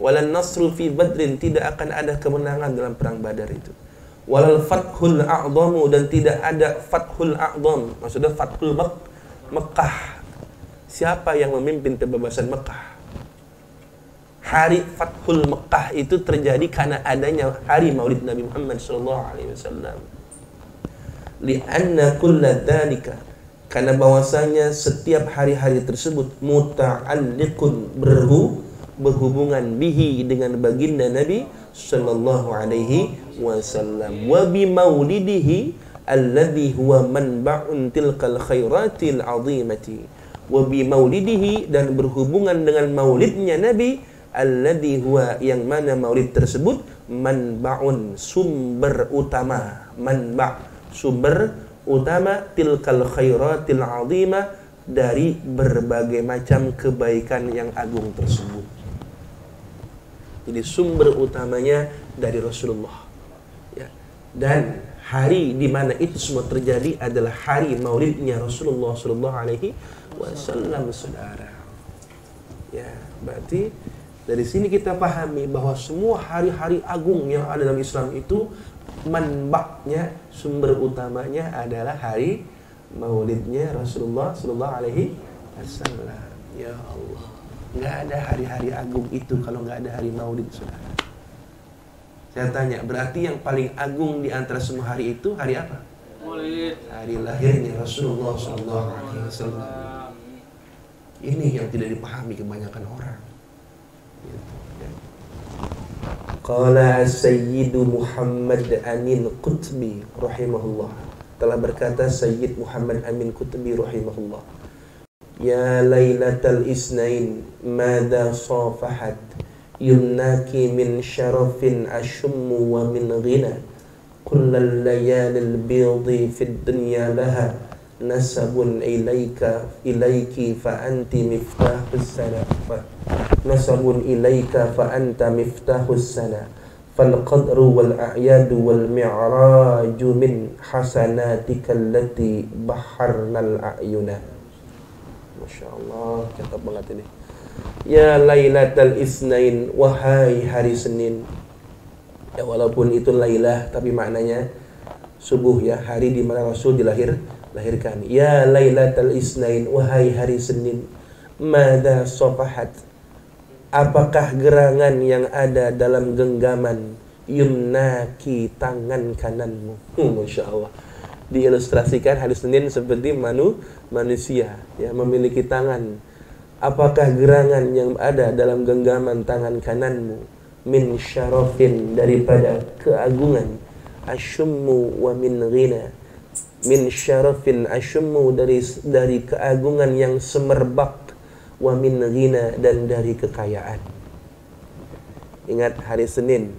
Walan nasru fi badrin, tidak akan ada kemenangan dalam perang Badar itu. Walal fathul a'zamu, dan tidak ada fathul a'zam, maksudnya fathul Mekah. Siapa yang memimpin pembebasan Mekah? Hari fathul Mekah itu terjadi karena adanya hari maulid Nabi Muhammad SAW. Li'anna kulla dzalika, karena bahwasanya setiap hari-hari tersebut muta'alliqun, berhubungan bihi, dengan baginda Nabi sallallahu alaihi wasallam, wa bi maulidihi alladhi huwa manba'un tilkal khairatil azimati, wa bi maulidihi, dan berhubungan dengan maulidnya Nabi, alladhi huwa, yang mana maulid tersebut, manba'un, sumber utama, manba', sumber utama, tilkal khairatil azimah, dari berbagai macam kebaikan yang agung tersebut. Jadi sumber utamanya dari Rasulullah, ya. Dan hari di mana itu semua terjadi adalah hari maulidnya Rasulullah Sallallahu Alaihi Wasallam, saudara. Ya, berarti dari sini kita pahami bahwa semua hari-hari agung yang ada dalam Islam itu manbaknya, sumber utamanya adalah hari maulidnya Rasulullah Sallallahu Alaihi Wasallam. Ya Allah, nggak ada hari-hari agung itu kalau nggak ada hari maulid, saudara. Saya tanya, berarti yang paling agung di antara semua hari itu hari apa? Maulid. Hari lahirnya Rasulullah Sallallahu Alaihi Wasallam. Ini yang tidak dipahami kebanyakan orang. Qala Sayyidu Muhammad Amin Qutbi rahimahullah, telah berkata Sayyid Muhammad Amin Qutbi rahimahullah, ya Lailatal Isnain madha safahat yumnaki min syarafin ashummu wa min ghina kullal layalil bidhi fid dunya laha nasabun ilaiki fa anti miftahus sana, nasabun ilaika fa anta miftahus sana, fal qadru wal a'yadu wal mi'raju min hasanatika allati baharnal a'yuna. Masya Allah, cakep banget ini. Ya Lailatal Isnain, wahai hari Senin. Ya, walaupun itu Lailah tapi maknanya subuh, ya, hari di mana Rasul dilahirkan. Ya Lailatal Isnain, wahai hari Senin. Madza safahat, apakah gerangan yang ada dalam genggaman yumnaki, tangan kananmu. Masya Allah. Diilustrasikan hari Senin seperti manusia ya, memiliki tangan. Apakah gerangan yang ada dalam genggaman tangan kananmu? Min syarafin, daripada keagungan. Asyummu wa min ghina. Min syarafin, asyummu, dari keagungan yang semerbak. Wa min ghina, dan dari kekayaan. Ingat hari Senin,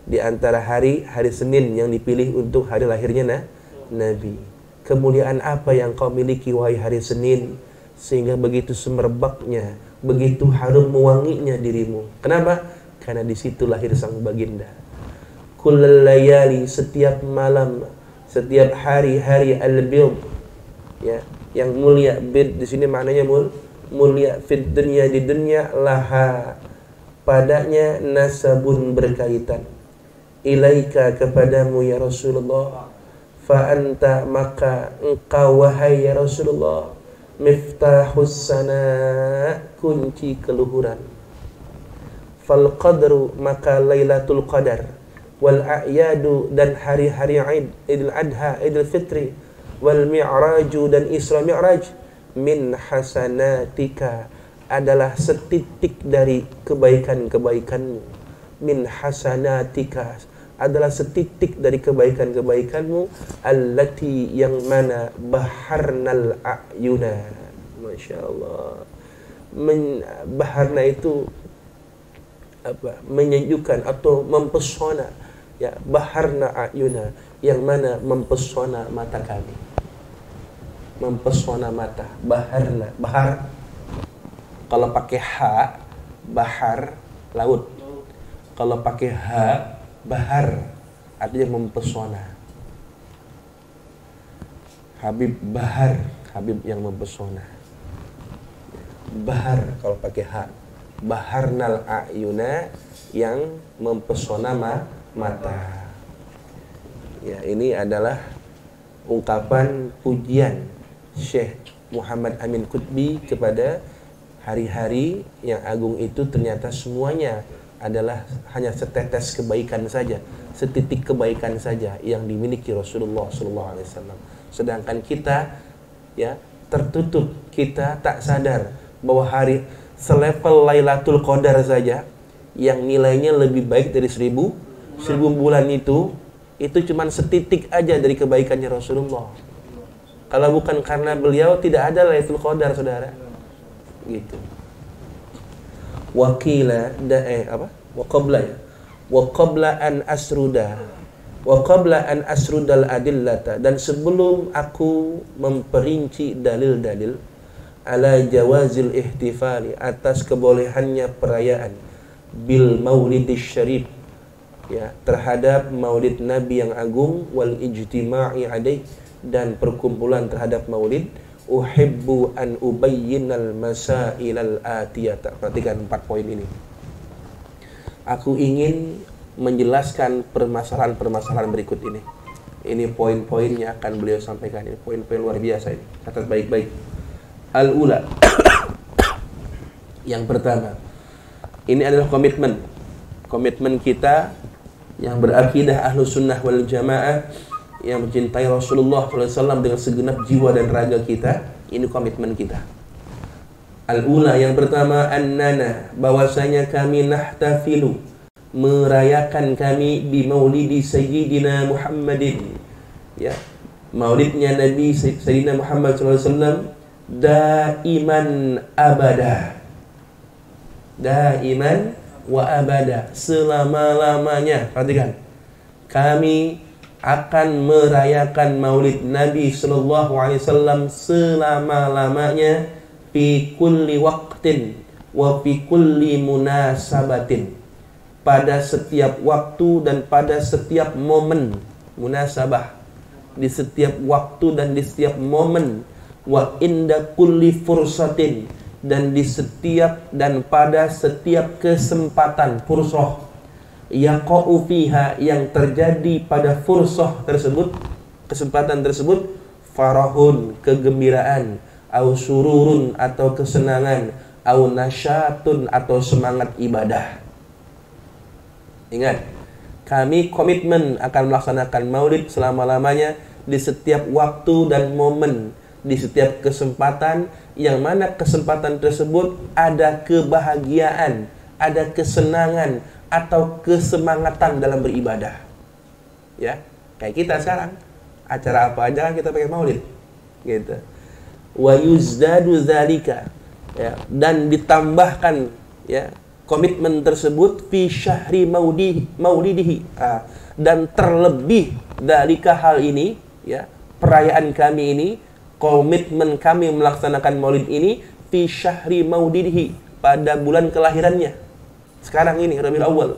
di antara hari Senin yang dipilih untuk hari lahirnya Nabi. Kemuliaan apa yang kau miliki wahai hari Senin, sehingga begitu semerbaknya, begitu harum wanginya dirimu? Kenapa? Karena di situ lahir sang baginda. Kullal layali, setiap malam, setiap hari-hari al-bid, ya, yang mulia. Bid di sini maknanya mulia. Fid dunya, di dunia, laha, padanya, nasabun, berkaitan. Ilaika, kepadamu ya Rasulullah. Fa anta, maka engkau wahai ya Rasulullah, miftahus sana, kunci keluhuran. Fal qadru, maka Lailatul Qadar. Wal a'yadu, dan hari-hari Id, Idul Adha, Idul Fitri. Wal mi'raju, dan Isra Mi'raj. Min hasanatika, adalah setitik dari kebaikan-kebaikanmu. Min hasanatika, adalah setitik dari kebaikan-kebaikanmu. Allati, yang mana, baharnal a'yuna. Masya Allah. Baharna itu apa? Menyejukkan atau mempesona. Ya, baharna a'yuna, yang mana mempesona mata kami. Mempesona mata. Baharna, bahar kalau pakai ha, bahar, laut. Kalau pakai ha, bahar, artinya mempesona. Habib bahar, Habib yang mempesona. Bahar kalau pakai ha. Baharnal a'yuna, yang mempesona mata. Ya, ini adalah ungkapan pujian Syekh Muhammad Amin Qutbi kepada hari-hari yang agung itu. Ternyata semuanya adalah hanya setetes kebaikan saja, setitik kebaikan saja yang dimiliki Rasulullah SAW. Sedangkan kita ya tertutup, kita tak sadar bahwa hari selevel Lailatul Qadar saja yang nilainya lebih baik dari 1000 bulan itu cuman setitik aja dari kebaikannya Rasulullah. Kalau bukan karena beliau, tidak ada Lailatul Qadar, saudara. Gitu. Wakila wa qabla an asrudal adillata, dan sebelum aku memperinci dalil-dalil ala jawazil ihtifali, atas kebolehannya perayaan bil maulidis syarif, ya, terhadap maulid Nabi yang agung, wal ijtima'i alaih, dan perkumpulan terhadap maulid. Uhibbu an ubayyinal masailal atiyata. Perhatikan 4 poin ini. Aku ingin menjelaskan permasalahan-permasalahan berikut ini. Ini poin-poinnya akan beliau sampaikan. Ini poin-poin luar biasa ini. Catat baik-baik. Al-ula. Yang pertama, ini adalah komitmen kita yang berakidah Ahlus Sunnah wal Jamaah, yang mencintai Rasulullah SAW dengan segenap jiwa dan raga kita. Ini komitmen kita. Al-ula, yang pertama, annana, bahwasanya kami nahtafilu, merayakan kami bi maulidi Sayyidina Muhammadin, ya, maulidnya Nabi Sayyidina Muhammad SAW, daiman abada, daiman wa abada, selama-lamanya. Perhatikan, kami akan merayakan maulid Nabi Sallallahu Alaihi Wasallam selama-lamanya, fi kulli waqtin wa fi kulli munasabatin, pada setiap waktu dan pada setiap momen. Munasabah, di setiap waktu dan di setiap momen. Wa inda kulli fursatin, dan di setiap dan pada setiap kesempatan, fursah, yaqa'u fiha, yang terjadi pada fursah tersebut, kesempatan tersebut, farahun, kegembiraan, au sururun, atau kesenangan, au nasyatun atau semangat ibadah. Ingat, kami komitmen akan melaksanakan maulid selama-lamanya di setiap waktu dan momen, di setiap kesempatan, yang mana kesempatan tersebut ada kebahagiaan, ada kesenangan atau kesemangatan dalam beribadah. Ya, kayak kita sekarang, acara apa aja kan kita pakai maulid, gitu. Wa yuzdadu dzalika, ya, dan ditambahkan, ya, komitmen tersebut fi syahri maulidihi, dan terlebih dalika hal ini, ya, perayaan kami ini, komitmen kami melaksanakan maulid ini fi syahri maulidihi, pada bulan kelahirannya sekarang ini, Rabiul Awal.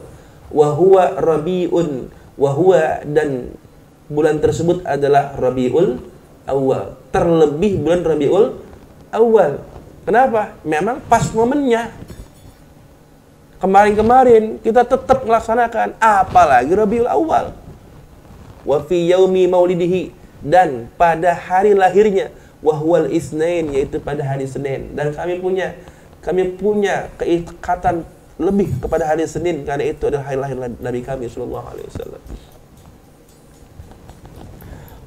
Wa huwa Rabiun, wa huwa, dan bulan tersebut adalah Rabiul Awal, terlebih bulan Rabiul Awal. Kenapa? Memang pas momennya. Kemarin-kemarin kita tetap melaksanakan, apalagi Rabiul Awal. Wa fi yaumi maulidihi, dan pada hari lahirnya, wa huwal isnain, yaitu pada hari Senin. Dan kami punya keikatan lebih kepada hari Senin, karena itu adalah hari lahir Nabi kami sallallahu alaihi wasallam.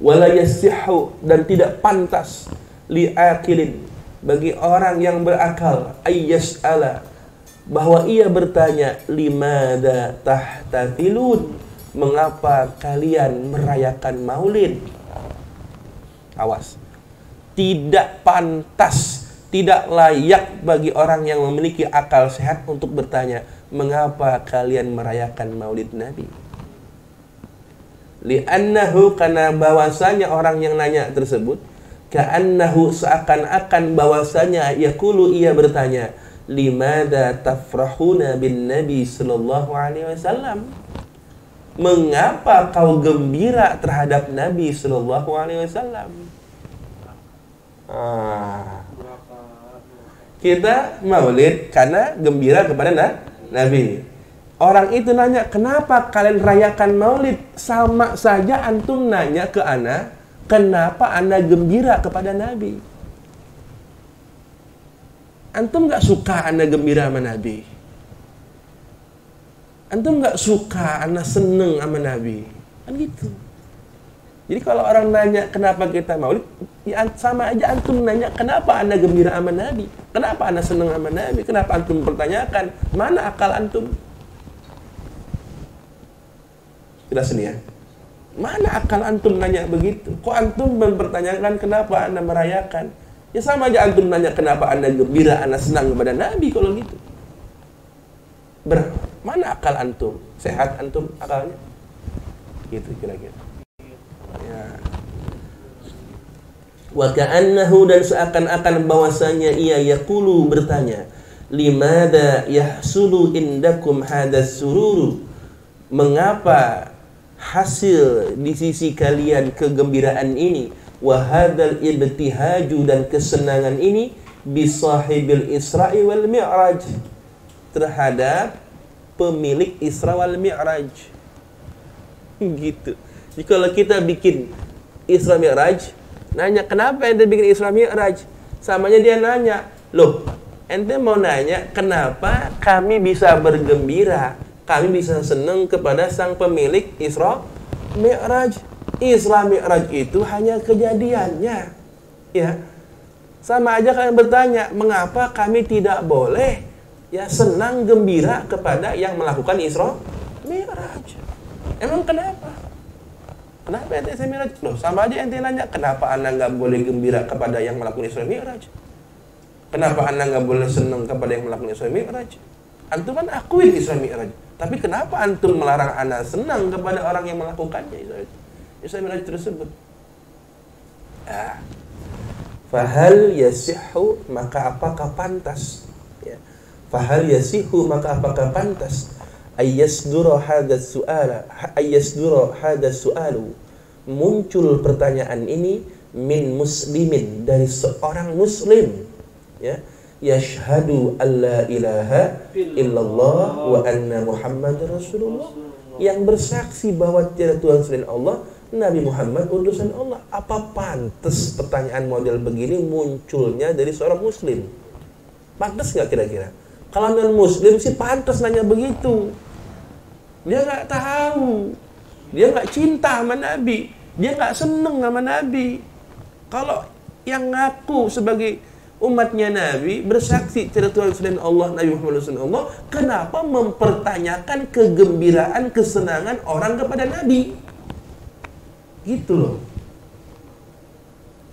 Wala yasihhu, dan tidak pantas li'akilin, bagi orang yang berakal, ayyas'ala, bahwa ia bertanya, limada tahtafilun, mengapa kalian merayakan maulid? Awas, tidak pantas, tidak layak bagi orang yang memiliki akal sehat untuk bertanya, mengapa kalian merayakan maulid Nabi? Li'annahu, karena bahwasanya orang yang nanya tersebut, ka'annahu, seakan-akan bahwasanya, yaqulu, ia bertanya, limada tafrahuna bin Nabi sallallahu alaihi wasallam, mengapa kau gembira terhadap Nabi sallallahu alaihi wasallam? Kita maulid karena gembira kepada Nabi. Orang itu nanya, kenapa kalian rayakan maulid? Sama saja antum nanya ke ana, kenapa anda gembira kepada Nabi? Antum gak suka anda gembira sama Nabi? Antum gak suka anda seneng sama Nabi? Kan gitu. Jadi kalau orang nanya kenapa kita maulid, ya sama aja antum nanya kenapa anda gembira sama Nabi? Kenapa anda seneng sama Nabi? Kenapa antum pertanyakan? Mana akal antum? Jelas ini ya. Mana akal antum nanya begitu? Kok antum mempertanyakan kenapa anda merayakan? Ya sama aja antum nanya kenapa anda gembira, anda senang kepada Nabi kalau gitu. Mana akal antum? Sehat antum akalnya? Gitu kira-kira. Ya. Wa ka'annahu, dan seakan-akan bahwasanya ia yaqulu, bertanya, limada yahsulu indakum hadas sururu, mengapa hasil di sisi kalian kegembiraan ini, wahadal ibtihaju, dan kesenangan ini, bisahibil Isra'i wal Mi'raj, terhadap pemilik Isra wal Mi'raj. Gitu. Jadi kalau kita bikin Isra Mi'raj, nanya kenapa ente bikin Isra Mi'raj, samanya dia nanya, loh ente mau nanya kenapa kami bisa bergembira, kami bisa senang kepada sang pemilik Isra Mi'raj. Isra Mi'raj itu hanya kejadiannya, ya. Sama aja kalian bertanya, mengapa kami tidak boleh, ya, senang gembira kepada yang melakukan Isra Mi'raj? Emang kenapa? Kenapa ente Isra Mi'raj? Loh, sama aja ente nanya, kenapa anda nggak boleh gembira kepada yang melakukan Isra Mi'raj? Kenapa anda nggak boleh senang kepada yang melakukan Isra Mi'raj? Antum kan akuin Isra Mi'raj, tapi kenapa antum melarang anda senang kepada orang yang melakukannya Isra Mi'raj tersebut? Fahal yasihhu, maka apakah pantas? Ya. Fahal yasihhu, maka apakah pantas? Ayyasdura hadas su'alu, muncul pertanyaan ini min muslimin, dari seorang muslim, ya, yashhadu alla ilaha illallah wa anna Muhammadar Rasulullah, yang bersaksi bahwa tiada Tuhan selain Allah, Nabi Muhammad utusan Allah. Apa pantas pertanyaan model begini munculnya dari seorang muslim? Pantas nggak kira-kira? Kalau non muslim sih pantas nanya begitu. Dia nggak tahu, dia nggak cinta sama Nabi, dia nggak seneng sama Nabi. Kalau yang ngaku sebagai umatnya Nabi, bersaksi tidak Tuhan selain Allah, Nabi Muhammad SAW, kenapa mempertanyakan kegembiraan, kesenangan orang kepada Nabi? Gitu loh.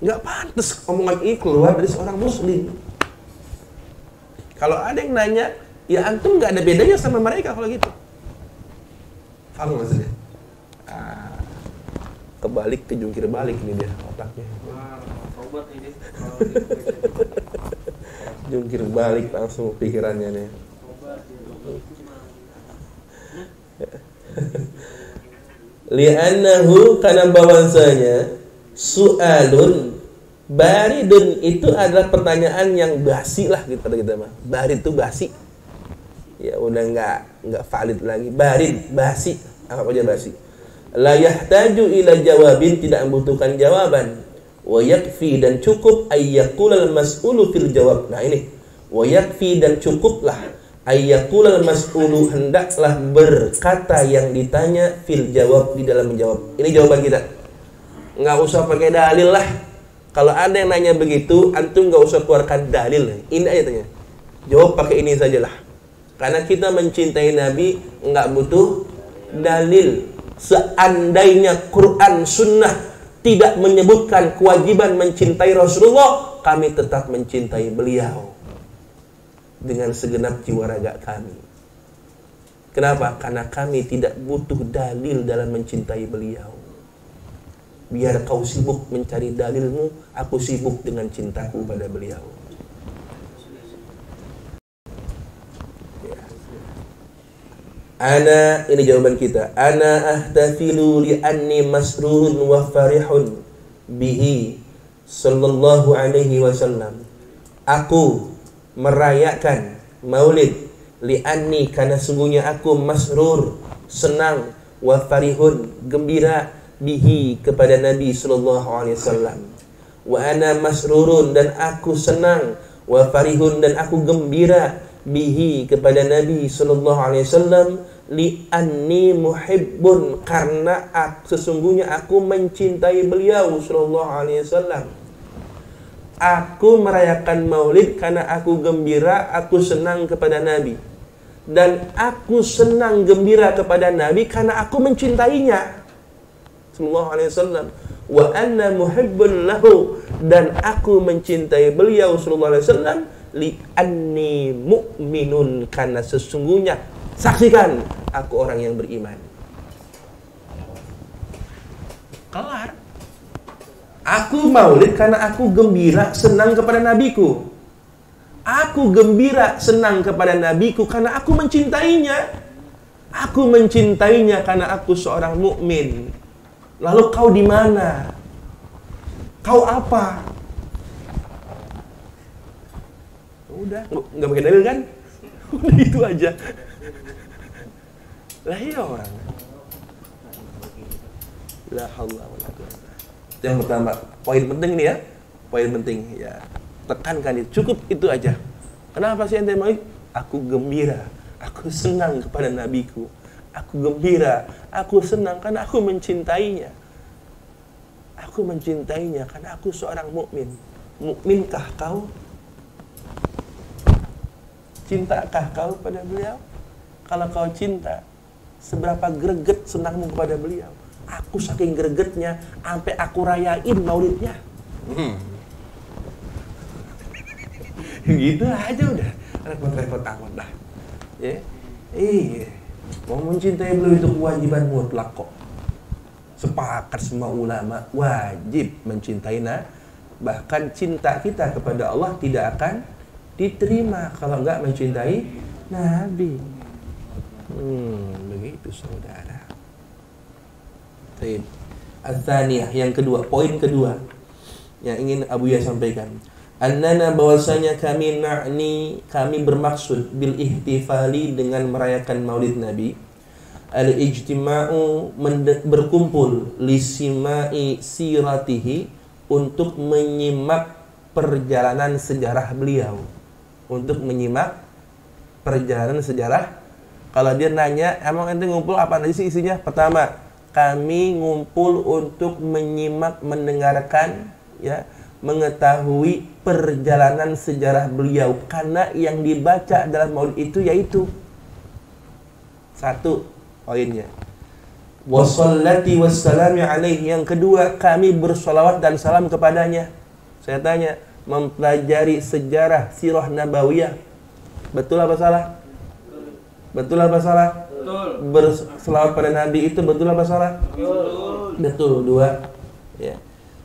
Nggak pantas omongan ini keluar dari seorang muslim. Kalau ada yang nanya, ya antum nggak ada bedanya sama mereka kalau gitu. Paham maksudnya? Kebalik, kejungkir balik ini dia otaknya. Jungkir balik langsung pikirannya nih. Li'annahu, karena bahwasanya su'alun baridun itu adalah pertanyaan yang basi lah gitu kita mah. Barid itu basi. Ya udah nggak valid lagi. Barid, basi. Apa aja basi. La yahtaju ila jawabin, tidak membutuhkan jawaban. Wa yakfi, dan cukup ayyaqulal mas'ulu fil jawab. Nah ini, wa yakfi, dan cukuplah ayyaqulal mas'ulu, hendaklah berkata yang ditanya fil jawab, di dalam menjawab. Ini jawaban kita. Nggak usah pakai dalil lah. Kalau ada yang nanya begitu, antum nggak usah keluarkan dalil. Ini aja tanya. Jawab pakai ini sajalah. Karena kita mencintai Nabi nggak butuh dalil. Seandainya Quran Sunnah tidak menyebutkan kewajiban mencintai Rasulullah, kami tetap mencintai beliau dengan segenap jiwa raga kami. Kenapa? Karena kami tidak butuh dalil dalam mencintai beliau. Biar kau sibuk mencari dalilmu, aku sibuk dengan cintaku pada beliau. Ana, ini jawaban kita. Ana ahtafilu li'anni masrurun wa farihun bihi sallallahu alaihi wasallam. Aku merayakan maulid li'anni, karena sungguhnya aku masrur, senang, wa farihun, gembira, bihi, kepada Nabi sallallahu alaihi wasallam. Wa ana masrurun, dan aku senang, wa farihun, dan aku gembira, bihi, kepada Nabi sallallahu alaihi wasallam, li anni muhibbun, karena sesungguhnya aku mencintai beliau sallallahu alaihi wasallam. Aku merayakan maulid karena aku gembira, aku senang kepada Nabi. Dan aku senang gembira kepada Nabi karena aku mencintainya sallallahu alaihi wasallam. Wa anna muhibbun lahu, dan aku mencintai beliau sallallahu alaihi wasallam li anni mu'minun, karena sesungguhnya, saksikan, aku orang yang beriman. Kelar. Aku maulid karena aku gembira, senang kepada nabiku. Aku gembira, senang kepada nabiku karena aku mencintainya. Aku mencintainya karena aku seorang mukmin. Lalu kau di mana? Kau apa? Udah, nggak pakai dalil kan? Udah itu aja. Lah iya orang. La haula wala quwwata. Yang pertama, poin penting nih ya. Poin penting ya. Tekankan itu. Cukup itu aja. Kenapa sih ente mau? Aku gembira, aku senang kepada nabiku. Aku gembira, aku senang karena aku mencintainya. Aku mencintainya karena aku seorang mukmin. Mukminkah kau? Cintakah kau pada beliau? Kalau kau cinta, seberapa greget senangmu kepada beliau? Aku saking gregetnya, sampai aku rayain maulidnya. Gitu aja udah. Repot-repot amat dah. Ya? Iya. Mau mencintai beliau itu kewajiban mutlak kok. Sepakat semua ulama wajib mencintai bahkan cinta kita kepada Allah tidak akan diterima kalau enggak mencintai Nabi. Begitu saudara. Baik. Ats-tsaniyah, yang kedua, poin kedua yang ingin Abu Ya sampaikan. Annana, bahwasanya kami bermaksud bil ihtifali, dengan merayakan maulid Nabi, al-ijtima'u, berkumpul, lisimai siratihi, untuk menyimak perjalanan sejarah beliau. untuk menyimak perjalanan sejarah. Kalau dia nanya, emang ente ngumpul apa aja sih isinya? Pertama, kami ngumpul untuk menyimak, mendengarkan, ya, mengetahui perjalanan sejarah beliau. Karena yang dibaca dalam maulid itu yaitu satu poinnya, wassalati wassalami alaihi. Yang kedua, kami bersolawat dan salam kepadanya. Saya tanya, mempelajari sejarah sirah nabawiyah, betul apa salah? Betul apa salah? Betul. Berselawat pada Nabi itu betul apa salah? Betul. Betul. Dua, ya.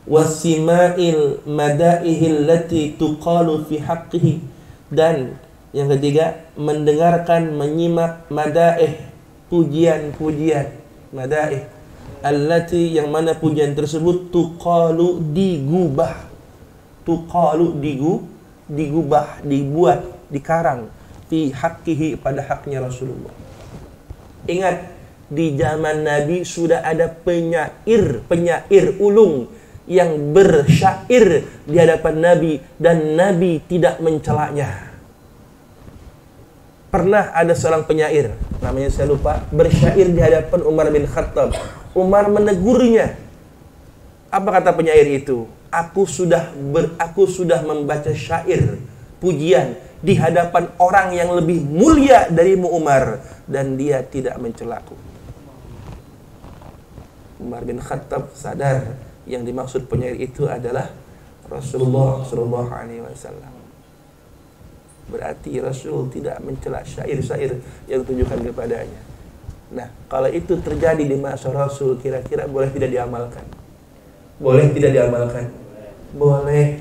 Wasima'il madaihil lati tuqalu fi haqqihi. Dan yang ketiga, mendengarkan, menyimak madaih, pujian-pujian, madaih allati, yang mana pujian tersebut tuqalu, digubah, tuqalu, digubah, dibuat, dikarang, fi haqqihi, pada haknya Rasulullah. Ingat, di zaman Nabi sudah ada penyair ulung yang bersyair di hadapan Nabi dan Nabi tidak mencelaknya. Pernah ada seorang penyair, namanya saya lupa, bersyair di hadapan Umar bin Khattab. Umar menegurnya. Apa kata penyair itu? Aku sudah membaca syair, pujian di hadapan orang yang lebih mulia darimu Umar, dan dia tidak mencelaku. Umar bin Khattab sadar yang dimaksud penyair itu adalah Rasulullah Shallallahu Alaihi Wasallam. Berarti Rasul tidak mencela syair-syair yang ditujukan kepadanya. Nah, kalau itu terjadi di masa Rasul, kira-kira boleh tidak diamalkan? Boleh tidak diamalkan? Boleh.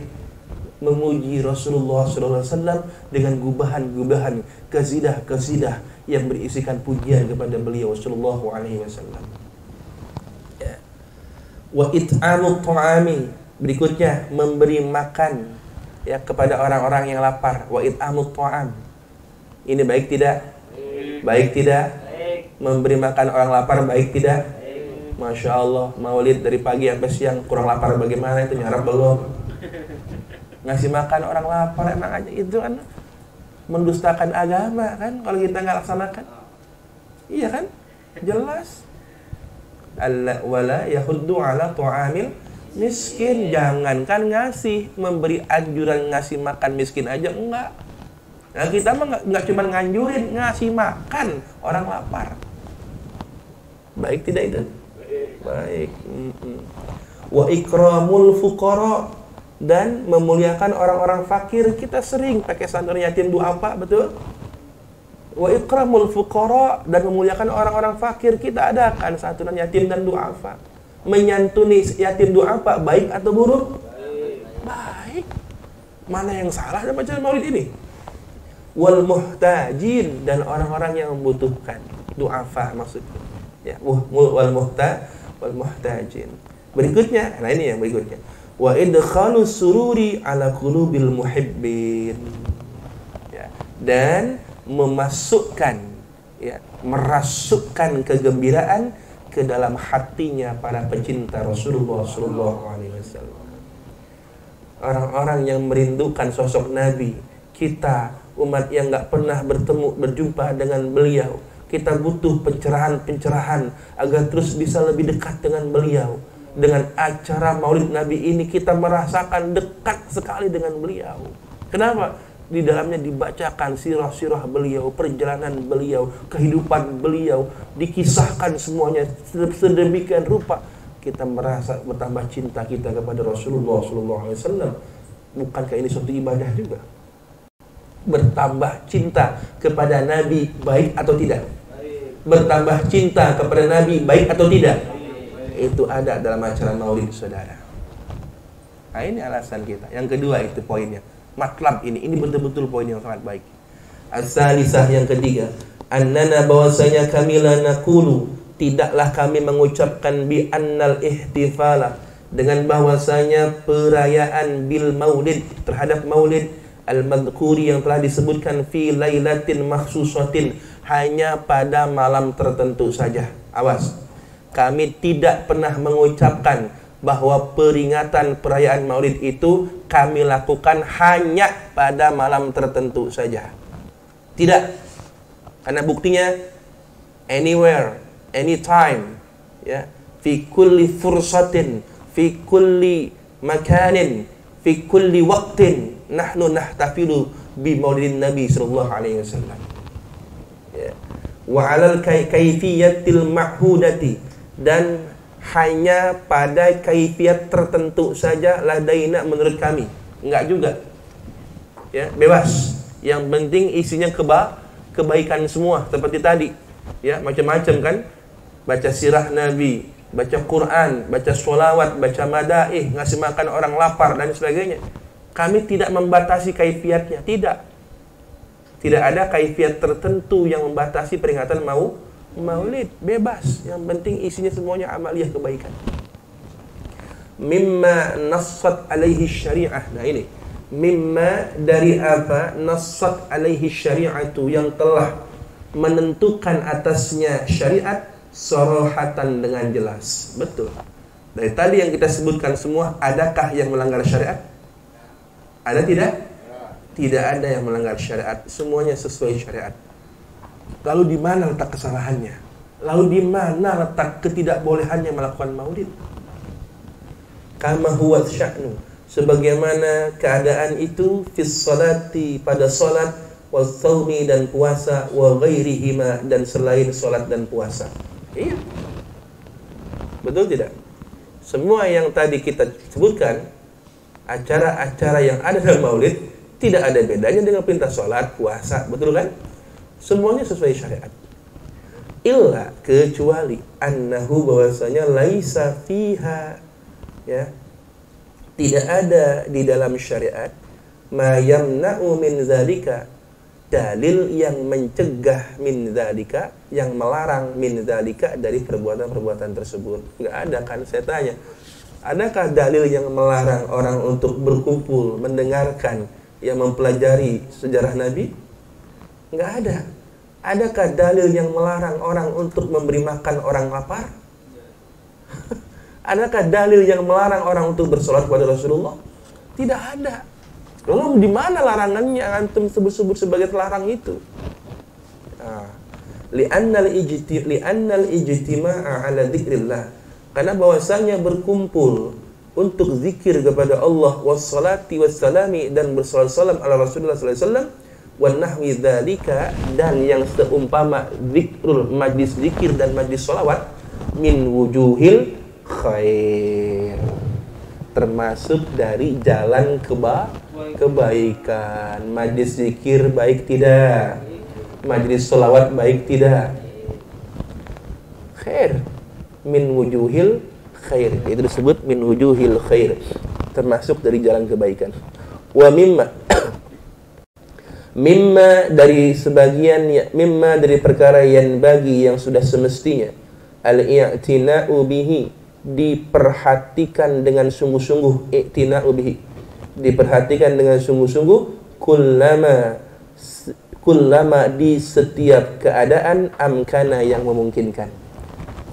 Memuji Rasulullah Shallallahu Alaihi Wasallam dengan gubahan-gubahan, kasidah-kasidah yang berisikan pujian kepada beliau Shallallahu Alaihi Wasallam. Wa it'amut ta'ami, berikutnya memberi makan, ya, kepada orang-orang yang lapar. Wa it'amut ta'am, ini baik tidak? Baik tidak? Memberi makan orang lapar baik tidak? Masya Allah, maulid dari pagi sampai siang, kurang lapar bagaimana itu, nyarap belum? Ngasih makan orang lapar, emang aja itu kan mendustakan agama kan kalau kita nggak laksanakan. Iya kan? Jelas. Allah wala yahuddu ala ta'amil miskin. Jangankan ngasih, memberi anjuran ngasih makan miskin aja enggak. Nah, kita mah enggak cuma nganjurin, ngasih makan orang lapar. Baik tidak itu? Baik. Wa ikramul fuqara, dan memuliakan orang-orang fakir. Kita sering pakai santunan yatim du'afa, betul? Wa ikramul fuqara, dan memuliakan orang-orang fakir. Kita adakan santunan yatim dan du'afa. Menyantuni yatim du'afa baik atau buruk? Baik. Mana yang salah dalam bacaan maulid ini? Wal muhtajin, dan orang-orang yang membutuhkan. Du'afa maksudnya. Ya, wal muhtajin. Berikutnya, nah ini yang berikutnya. Wa idkhalus sururi ala qulubil muhibbin. Ya, dan memasukkan, ya, merasukkan kegembiraan ke dalam hatinya para pecinta Rasulullah Sallallahu Alaihi Wasallam. Orang-orang yang merindukan sosok Nabi, kita umat yang nggak pernah berjumpa dengan beliau, kita butuh pencerahan agar terus bisa lebih dekat dengan beliau. Dengan acara Maulid Nabi ini kita merasakan dekat sekali dengan beliau. Kenapa? Di dalamnya dibacakan sirah-sirah beliau, perjalanan beliau, kehidupan beliau, dikisahkan semuanya sedemikian rupa. Kita merasa bertambah cinta kita kepada Rasulullah SAW. Bukankah ini suatu ibadah juga? Bertambah cinta kepada Nabi baik atau tidak? Bertambah cinta kepada Nabi baik atau tidak? Itu ada dalam acara maulid, saudara. Nah, ini alasan kita. Yang kedua itu poinnya. Matlab ini betul-betul poin yang sangat baik. As-salisah, yang ketiga, annana, bahwasanya kami la naqulu, tidaklah kami mengucapkan bi annal ihtifala, dengan bahwasanya perayaan bil maulid, terhadap maulid al-madhkuri yang telah disebutkan fi lailatin makhsusatin, hanya pada malam tertentu saja. Awas, kami tidak pernah mengucapkan bahwa peringatan perayaan Maulid itu kami lakukan hanya pada malam tertentu saja. Tidak. Karena buktinya anywhere, anytime, ya, fi kulli fursatin, fi kulli makanin, fi kulli waqtin nahnu nahtafilu bi Maulidin Nabi sallallahu alaihi wasallam. Ya. Wa 'alal kaifiyatil ma'hudati, dan hanya pada kaifiat tertentu saja ladaina menurut kami. Enggak juga. Ya, bebas. Yang penting isinya kebaikan semua seperti tadi. Ya, macam-macam kan? Baca sirah Nabi, baca Quran, baca sholawat, baca madaih, ngasih makan orang lapar dan sebagainya. Kami tidak membatasi kaifiatnya, tidak. Tidak ada kaifiat tertentu yang membatasi peringatan Maulid, bebas. Yang penting isinya semuanya amaliyah kebaikan. Mimma nassat alaihi syariah. Nah ini, mimma dari apa nassat alaihi syariatu, yang telah menentukan atasnya syariat sarahatan dengan jelas. Betul. Dari tadi yang kita sebutkan semua, adakah yang melanggar syariat? Ada tidak? Tidak ada yang melanggar syariat. Semuanya sesuai syariat. Lalu di mana letak kesalahannya? Lalu di mana letak ketidakbolehannya melakukan maulid? Kama huwa sya'nu, sebagaimana keadaan itu fis salati, pada salat, was shaumi dan puasa, wa ghairihima dan selain salat dan puasa. Iya. Betul tidak? Semua yang tadi kita sebutkan, acara-acara yang ada dalam maulid tidak ada bedanya dengan perintah salat, puasa, betul kan? Semuanya sesuai syariat. Illa, kecuali annahu, bahwasanya laisa fiha, ya, tidak ada di dalam syariat ma yamna'u min zalika, dalil yang mencegah min zalika, yang melarang min zalika dari perbuatan-perbuatan tersebut. Enggak ada kan, saya tanya. Adakah dalil yang melarang orang untuk berkumpul, mendengarkan, yang mempelajari sejarah Nabi? Enggak ada. Adakah dalil yang melarang orang untuk memberi makan orang lapar? Adakah dalil yang melarang orang untuk bersolat kepada Rasulullah? Tidak ada. Lalu di mana larangannya antum sebut-sebut sebagai terlarang itu? Li'annal ijtima'a ala dzikrillah. Karena bahwasanya berkumpul untuk zikir kepada Allah, wassalati wassalami, dan bersolat salam ala Rasulullah sallallahu alaihi wasallam, wan nahwi dzalika, dan yang seumpama zikrul, majlis zikir dan majlis salawat, min wujuhil khair, termasuk dari jalan kebaikan. Majlis zikir baik tidak? Majlis salawat baik tidak? Khair, min wujuhil khair, itu disebut min wujuhil khair, termasuk dari jalan kebaikan. Wa mimma dari sebagian, mimma dari perkara yang bagi yang sudah semestinya al-i'tina'u bihi, diperhatikan dengan sungguh-sungguh, i'tina'u bihi, diperhatikan dengan sungguh-sungguh, kullama di setiap keadaan, amkana yang memungkinkan,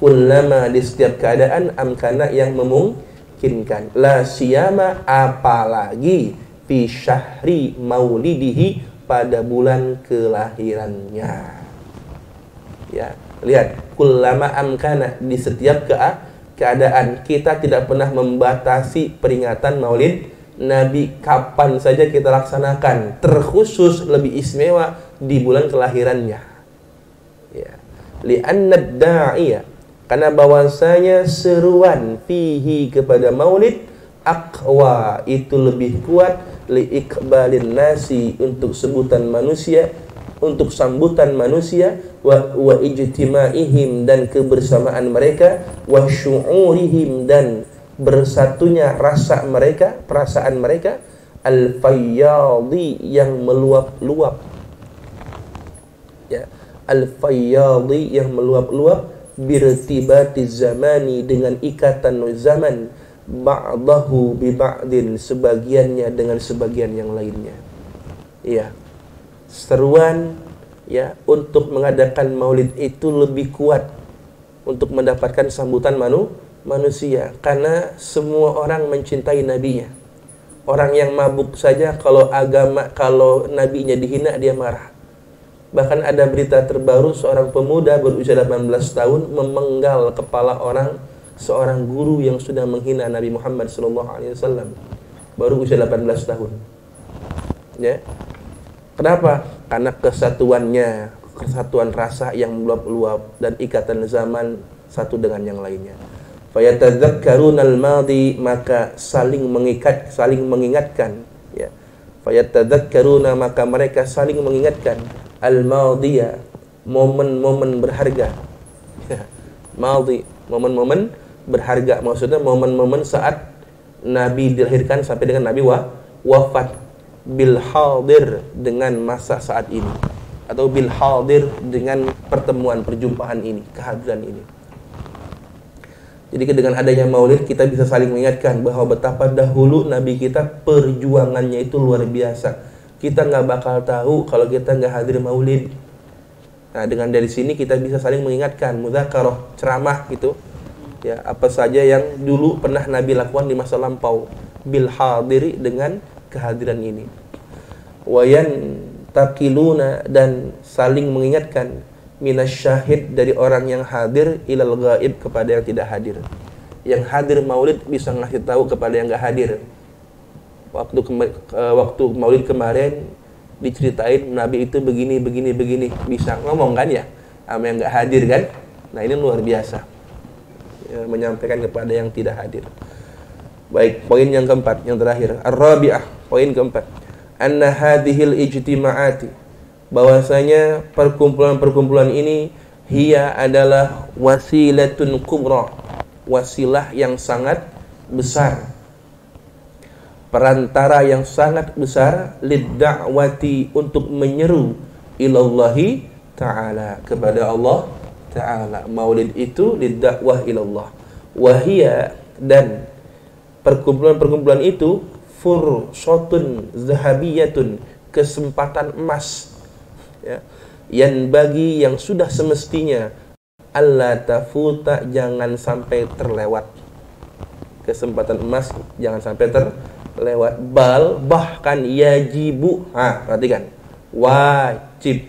kullama di setiap keadaan, amkana yang memungkinkan, la siyama apalagi fi syahri maulidihi, pada bulan kelahirannya. Ya, lihat, kullama amkana, di setiap keadaan. Kita tidak pernah membatasi peringatan Maulid Nabi, kapan saja kita laksanakan, terkhusus lebih istimewa di bulan kelahirannya. Ya. Li'anna da'iya, karena bahwasanya seruan fihi kepada Maulid, aqwa, itu lebih kuat, liiqbalin nasi, untuk sebutan manusia, untuk sambutan manusia, wa ijtima'ihim, dan kebersamaan mereka, wa syu'urihim, dan bersatunya rasa mereka, perasaan mereka, al-fayyadi, yang meluap-luap, ya, al-fayyadi, yang meluap-luap, birtibati zamani, dengan ikatan zaman, ba'dahu bi ba'din, sebagiannya dengan sebagian yang lainnya. Iya. Seruan, ya, untuk mengadakan maulid itu lebih kuat untuk mendapatkan sambutan manusia, karena semua orang mencintai nabinya. Orang yang mabuk saja kalau nabinya dihina dia marah. Bahkan ada berita terbaru, seorang pemuda berusia 18 tahun memenggal kepala seorang guru yang sudah menghina Nabi Muhammad SAW. Baru usia 18 tahun. Ya. Kenapa? Karena kesatuan rasa yang meluap-luap dan ikatan zaman satu dengan yang lainnya. Fayatadzakkarunal madi, maka saling mengingatkan, ya. Fayatadzakkaruna, maka mereka saling mengingatkan al-madiyah, momen-momen berharga. Ya. Madi, momen-momen berharga, maksudnya momen-momen saat Nabi dilahirkan sampai dengan Nabi wafat. Bil hadir, dengan masa saat ini, atau bil hadir, dengan perjumpaan ini, kehadiran ini. Jadi dengan adanya maulid kita bisa saling mengingatkan bahwa betapa dahulu Nabi kita perjuangannya itu luar biasa. Kita nggak bakal tahu kalau kita nggak hadir maulid. Nah, dengan dari sini kita bisa saling mengingatkan, mudzakarah, ceramah gitu. Ya, apa saja yang dulu pernah Nabi lakukan di masa lampau, bil hadiri, dengan kehadiran ini. Wayan takiluna, dan saling mengingatkan, minasyahid, dari orang yang hadir, ilal ghaib, kepada yang tidak hadir. Yang hadir maulid bisa ngasih tahu kepada yang nggak hadir. Waktu maulid kemarin diceritain Nabi itu begini, bisa ngomong kan ya, sama yang nggak hadir kan. Nah, ini luar biasa, ya, menyampaikan kepada yang tidak hadir. Baik, poin yang keempat, yang terakhir, ar-rabi'ah, poin keempat, anna hadhil ijtima'ati, bahwasanya perkumpulan-perkumpulan ini hiya adalah wasilatun kubra, wasilah yang sangat besar, perantara yang sangat besar, lid-da'wati, untuk menyeru ilallahi ta'ala, kepada Allah ta'ala. Maulid itu lid-da'wah ilallah. Wahia, dan perkumpulan-perkumpulan itu fursatun zahabiyatun, kesempatan emas, ya, yang bagi yang sudah semestinya alla tafuta, jangan sampai terlewat. Kesempatan emas jangan sampai terlewat. Bahkan yajibu, perhatikan, wajib,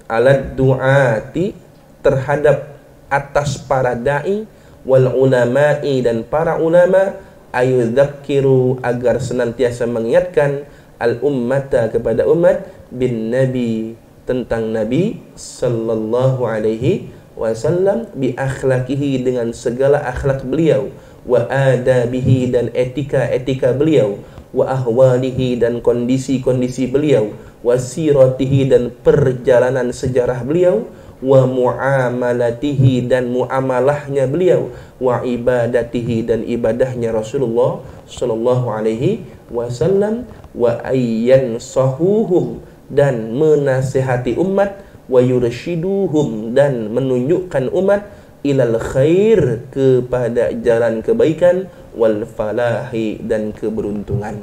alad du'ati, terhadap atas para dai, wal ulama'i, dan para ulama, ayudzakiru, agar senantiasa mengingatkan, al ummata, kepada umat, bin nabi, tentang Nabi sallallahu alaihi wasallam, bi akhlakihi, dengan segala akhlak beliau, wa adabihi, dan etika beliau, wa ahwalihi, dan kondisi beliau, wa siratihi, dan perjalanan sejarah beliau, wa muamalatihi, dan muamalahnya beliau, wa ibadatihi, dan ibadahnya Rasulullah sallallahu alaihi wasallam, wa ayyan sahuhum, dan menasihati umat, wa yurshiduhum, dan menunjukkan umat, ilal khair, kepada jalan kebaikan, wal falahi, dan keberuntungan,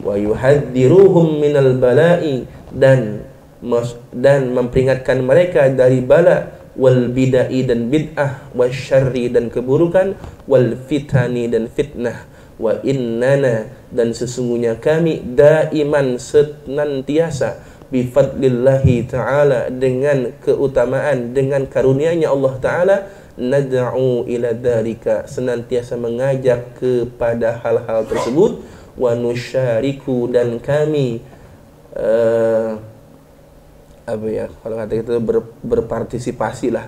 wa yuhadziruhum minal bala'i, dan memperingatkan mereka dari bala, wal bidai, dan bid'ah, wasyarri, dan keburukan, wal fitani, dan fitnah, wa innana, dan sesungguhnya kami, daiman, senantiasa, bifadlillahi ta'ala, dengan keutamaan, dengan karunia-Nya Allah Ta'ala, nad'u ila dzalika, senantiasa mengajak kepada hal-hal tersebut, wa nusyariku, dan kami kalau kata kita berpartisipasi lah,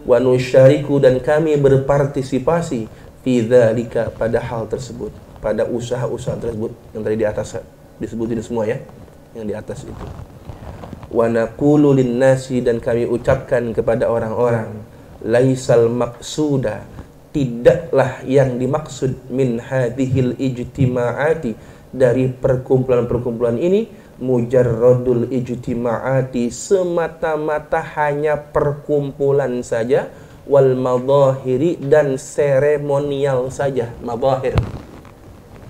wa nusyariku, dan kami berpartisipasi, fi dzalika, pada hal tersebut, pada usaha-usaha tersebut yang tadi di atas disebutin semua ya, yang di atas itu. Wa naqulu linnasi, dan kami ucapkan kepada orang-orang, laisal maqsuda, tidaklah yang dimaksud, min hadhil ijtima'ati, dari perkumpulan-perkumpulan ini, mujarradul ijtima'ati, semata-mata hanya perkumpulan saja, wal madahiri, dan seremonial saja, madahir,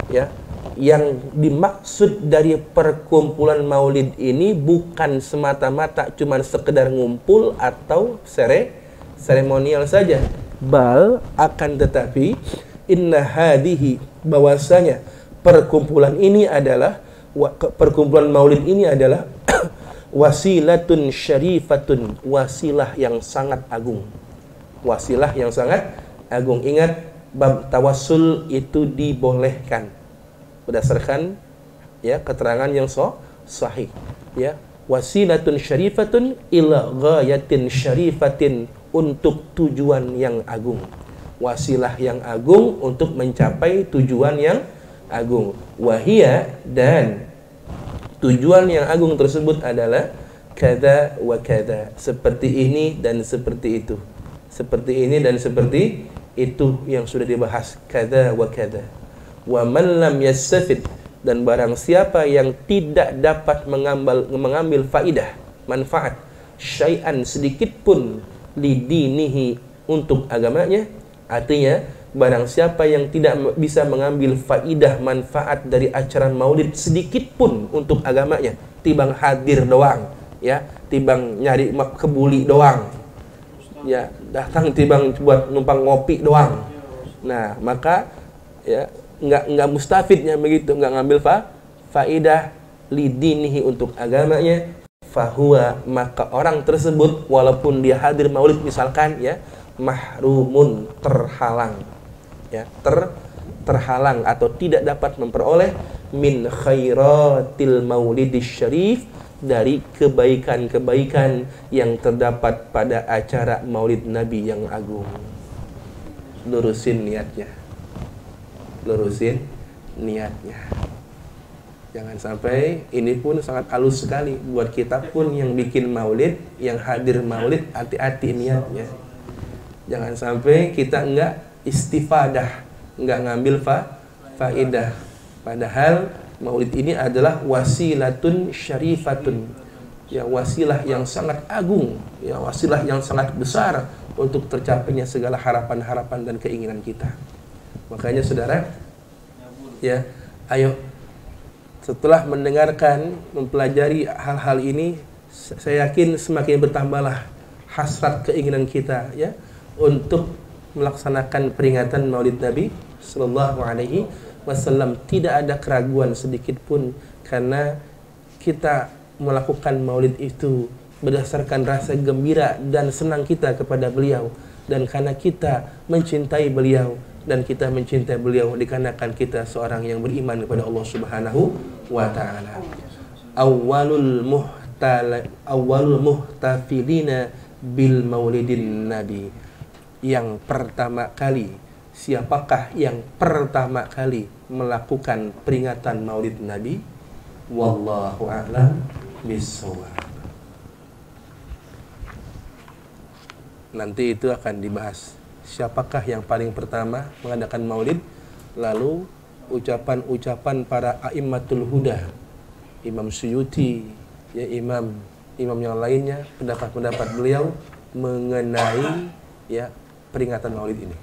ya. Yang dimaksud dari perkumpulan maulid ini bukan semata-mata cuman sekedar ngumpul atau seremonial saja, Bal, akan tetapi, inna hadihi, bahwasanya perkumpulan ini adalah, perkumpulan maulid ini adalah wasilatun syarifatun, wasilah yang sangat agung. Wasilah yang sangat agung. Ingat, bab tawassul itu dibolehkan berdasarkan ya keterangan yang sahih. Ya, wasilatun syarifatun ila ghayatin syarifatin, untuk tujuan yang agung. Wasilah yang agung untuk mencapai tujuan yang agung. Wahia, dan tujuan yang agung tersebut adalah kada wa kada, seperti ini dan seperti itu. Seperti ini dan seperti itu yang sudah dibahas, kada wa kada. Wa man lam yastafid, dan barang siapa yang tidak dapat mengambil faidah, manfaat, syai'an, sedikit pun, lidinihi, untuk agamanya. Artinya, barang siapa yang tidak bisa mengambil faidah, manfaat dari acara maulid sedikit pun untuk agamanya, tibang hadir doang, ya, tibang nyari kebuli doang, ya, datang tibang buat numpang ngopi doang. Nah, maka ya nggak mustafidnya begitu, nggak ngambil faidah lidinihi, untuk agamanya. Fahuwa, maka orang tersebut walaupun dia hadir maulid misalkan, ya, mahrumun, terhalang, ya, terhalang atau tidak dapat memperoleh min khairatil maulidis syarif, dari kebaikan-kebaikan yang terdapat pada acara maulid Nabi yang agung. Lurusin niatnya, lurusin niatnya. Jangan sampai, ini pun sangat halus sekali buat kita pun yang bikin maulid, yang hadir maulid, hati-hati niatnya. Jangan sampai kita enggak istifadah, enggak ngambil faidah. Padahal maulid ini adalah wasilatun syarifatun, ya, wasilah yang sangat agung, ya, wasilah yang sangat besar untuk tercapainya segala harapan-harapan dan keinginan kita. Makanya saudara, ya, ayo, setelah mendengarkan, mempelajari hal-hal ini, saya yakin semakin bertambahlah hasrat keinginan kita, ya, untuk melaksanakan peringatan Maulid Nabi Sallallahu Alaihi Wasallam. Tidak ada keraguan sedikit pun, karena kita melakukan Maulid itu berdasarkan rasa gembira dan senang kita kepada beliau, dan karena kita mencintai beliau, dan kita mencintai beliau dikarenakan kita seorang yang beriman kepada Allah Subhanahu wa ta'ala. Awwalul muhtafilina bil maulidin nabi, yang pertama kali, siapakah yang pertama kali melakukan peringatan maulid Nabi? Wallahu a'lam bishawab. Nanti itu akan dibahas, siapakah yang paling pertama mengadakan maulid, lalu ucapan-ucapan para a'immatul huda, Imam Suyuti, ya, imam yang lainnya, pendapat-pendapat beliau mengenai, ya, peringatan maulid ini.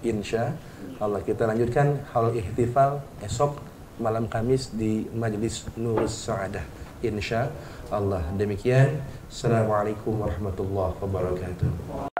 Insya Allah kita lanjutkan hal ihtifal esok malam Kamis di Majelis Nurus Sa'adah. Insya Allah. Demikian. Assalamualaikum warahmatullahi wabarakatuh.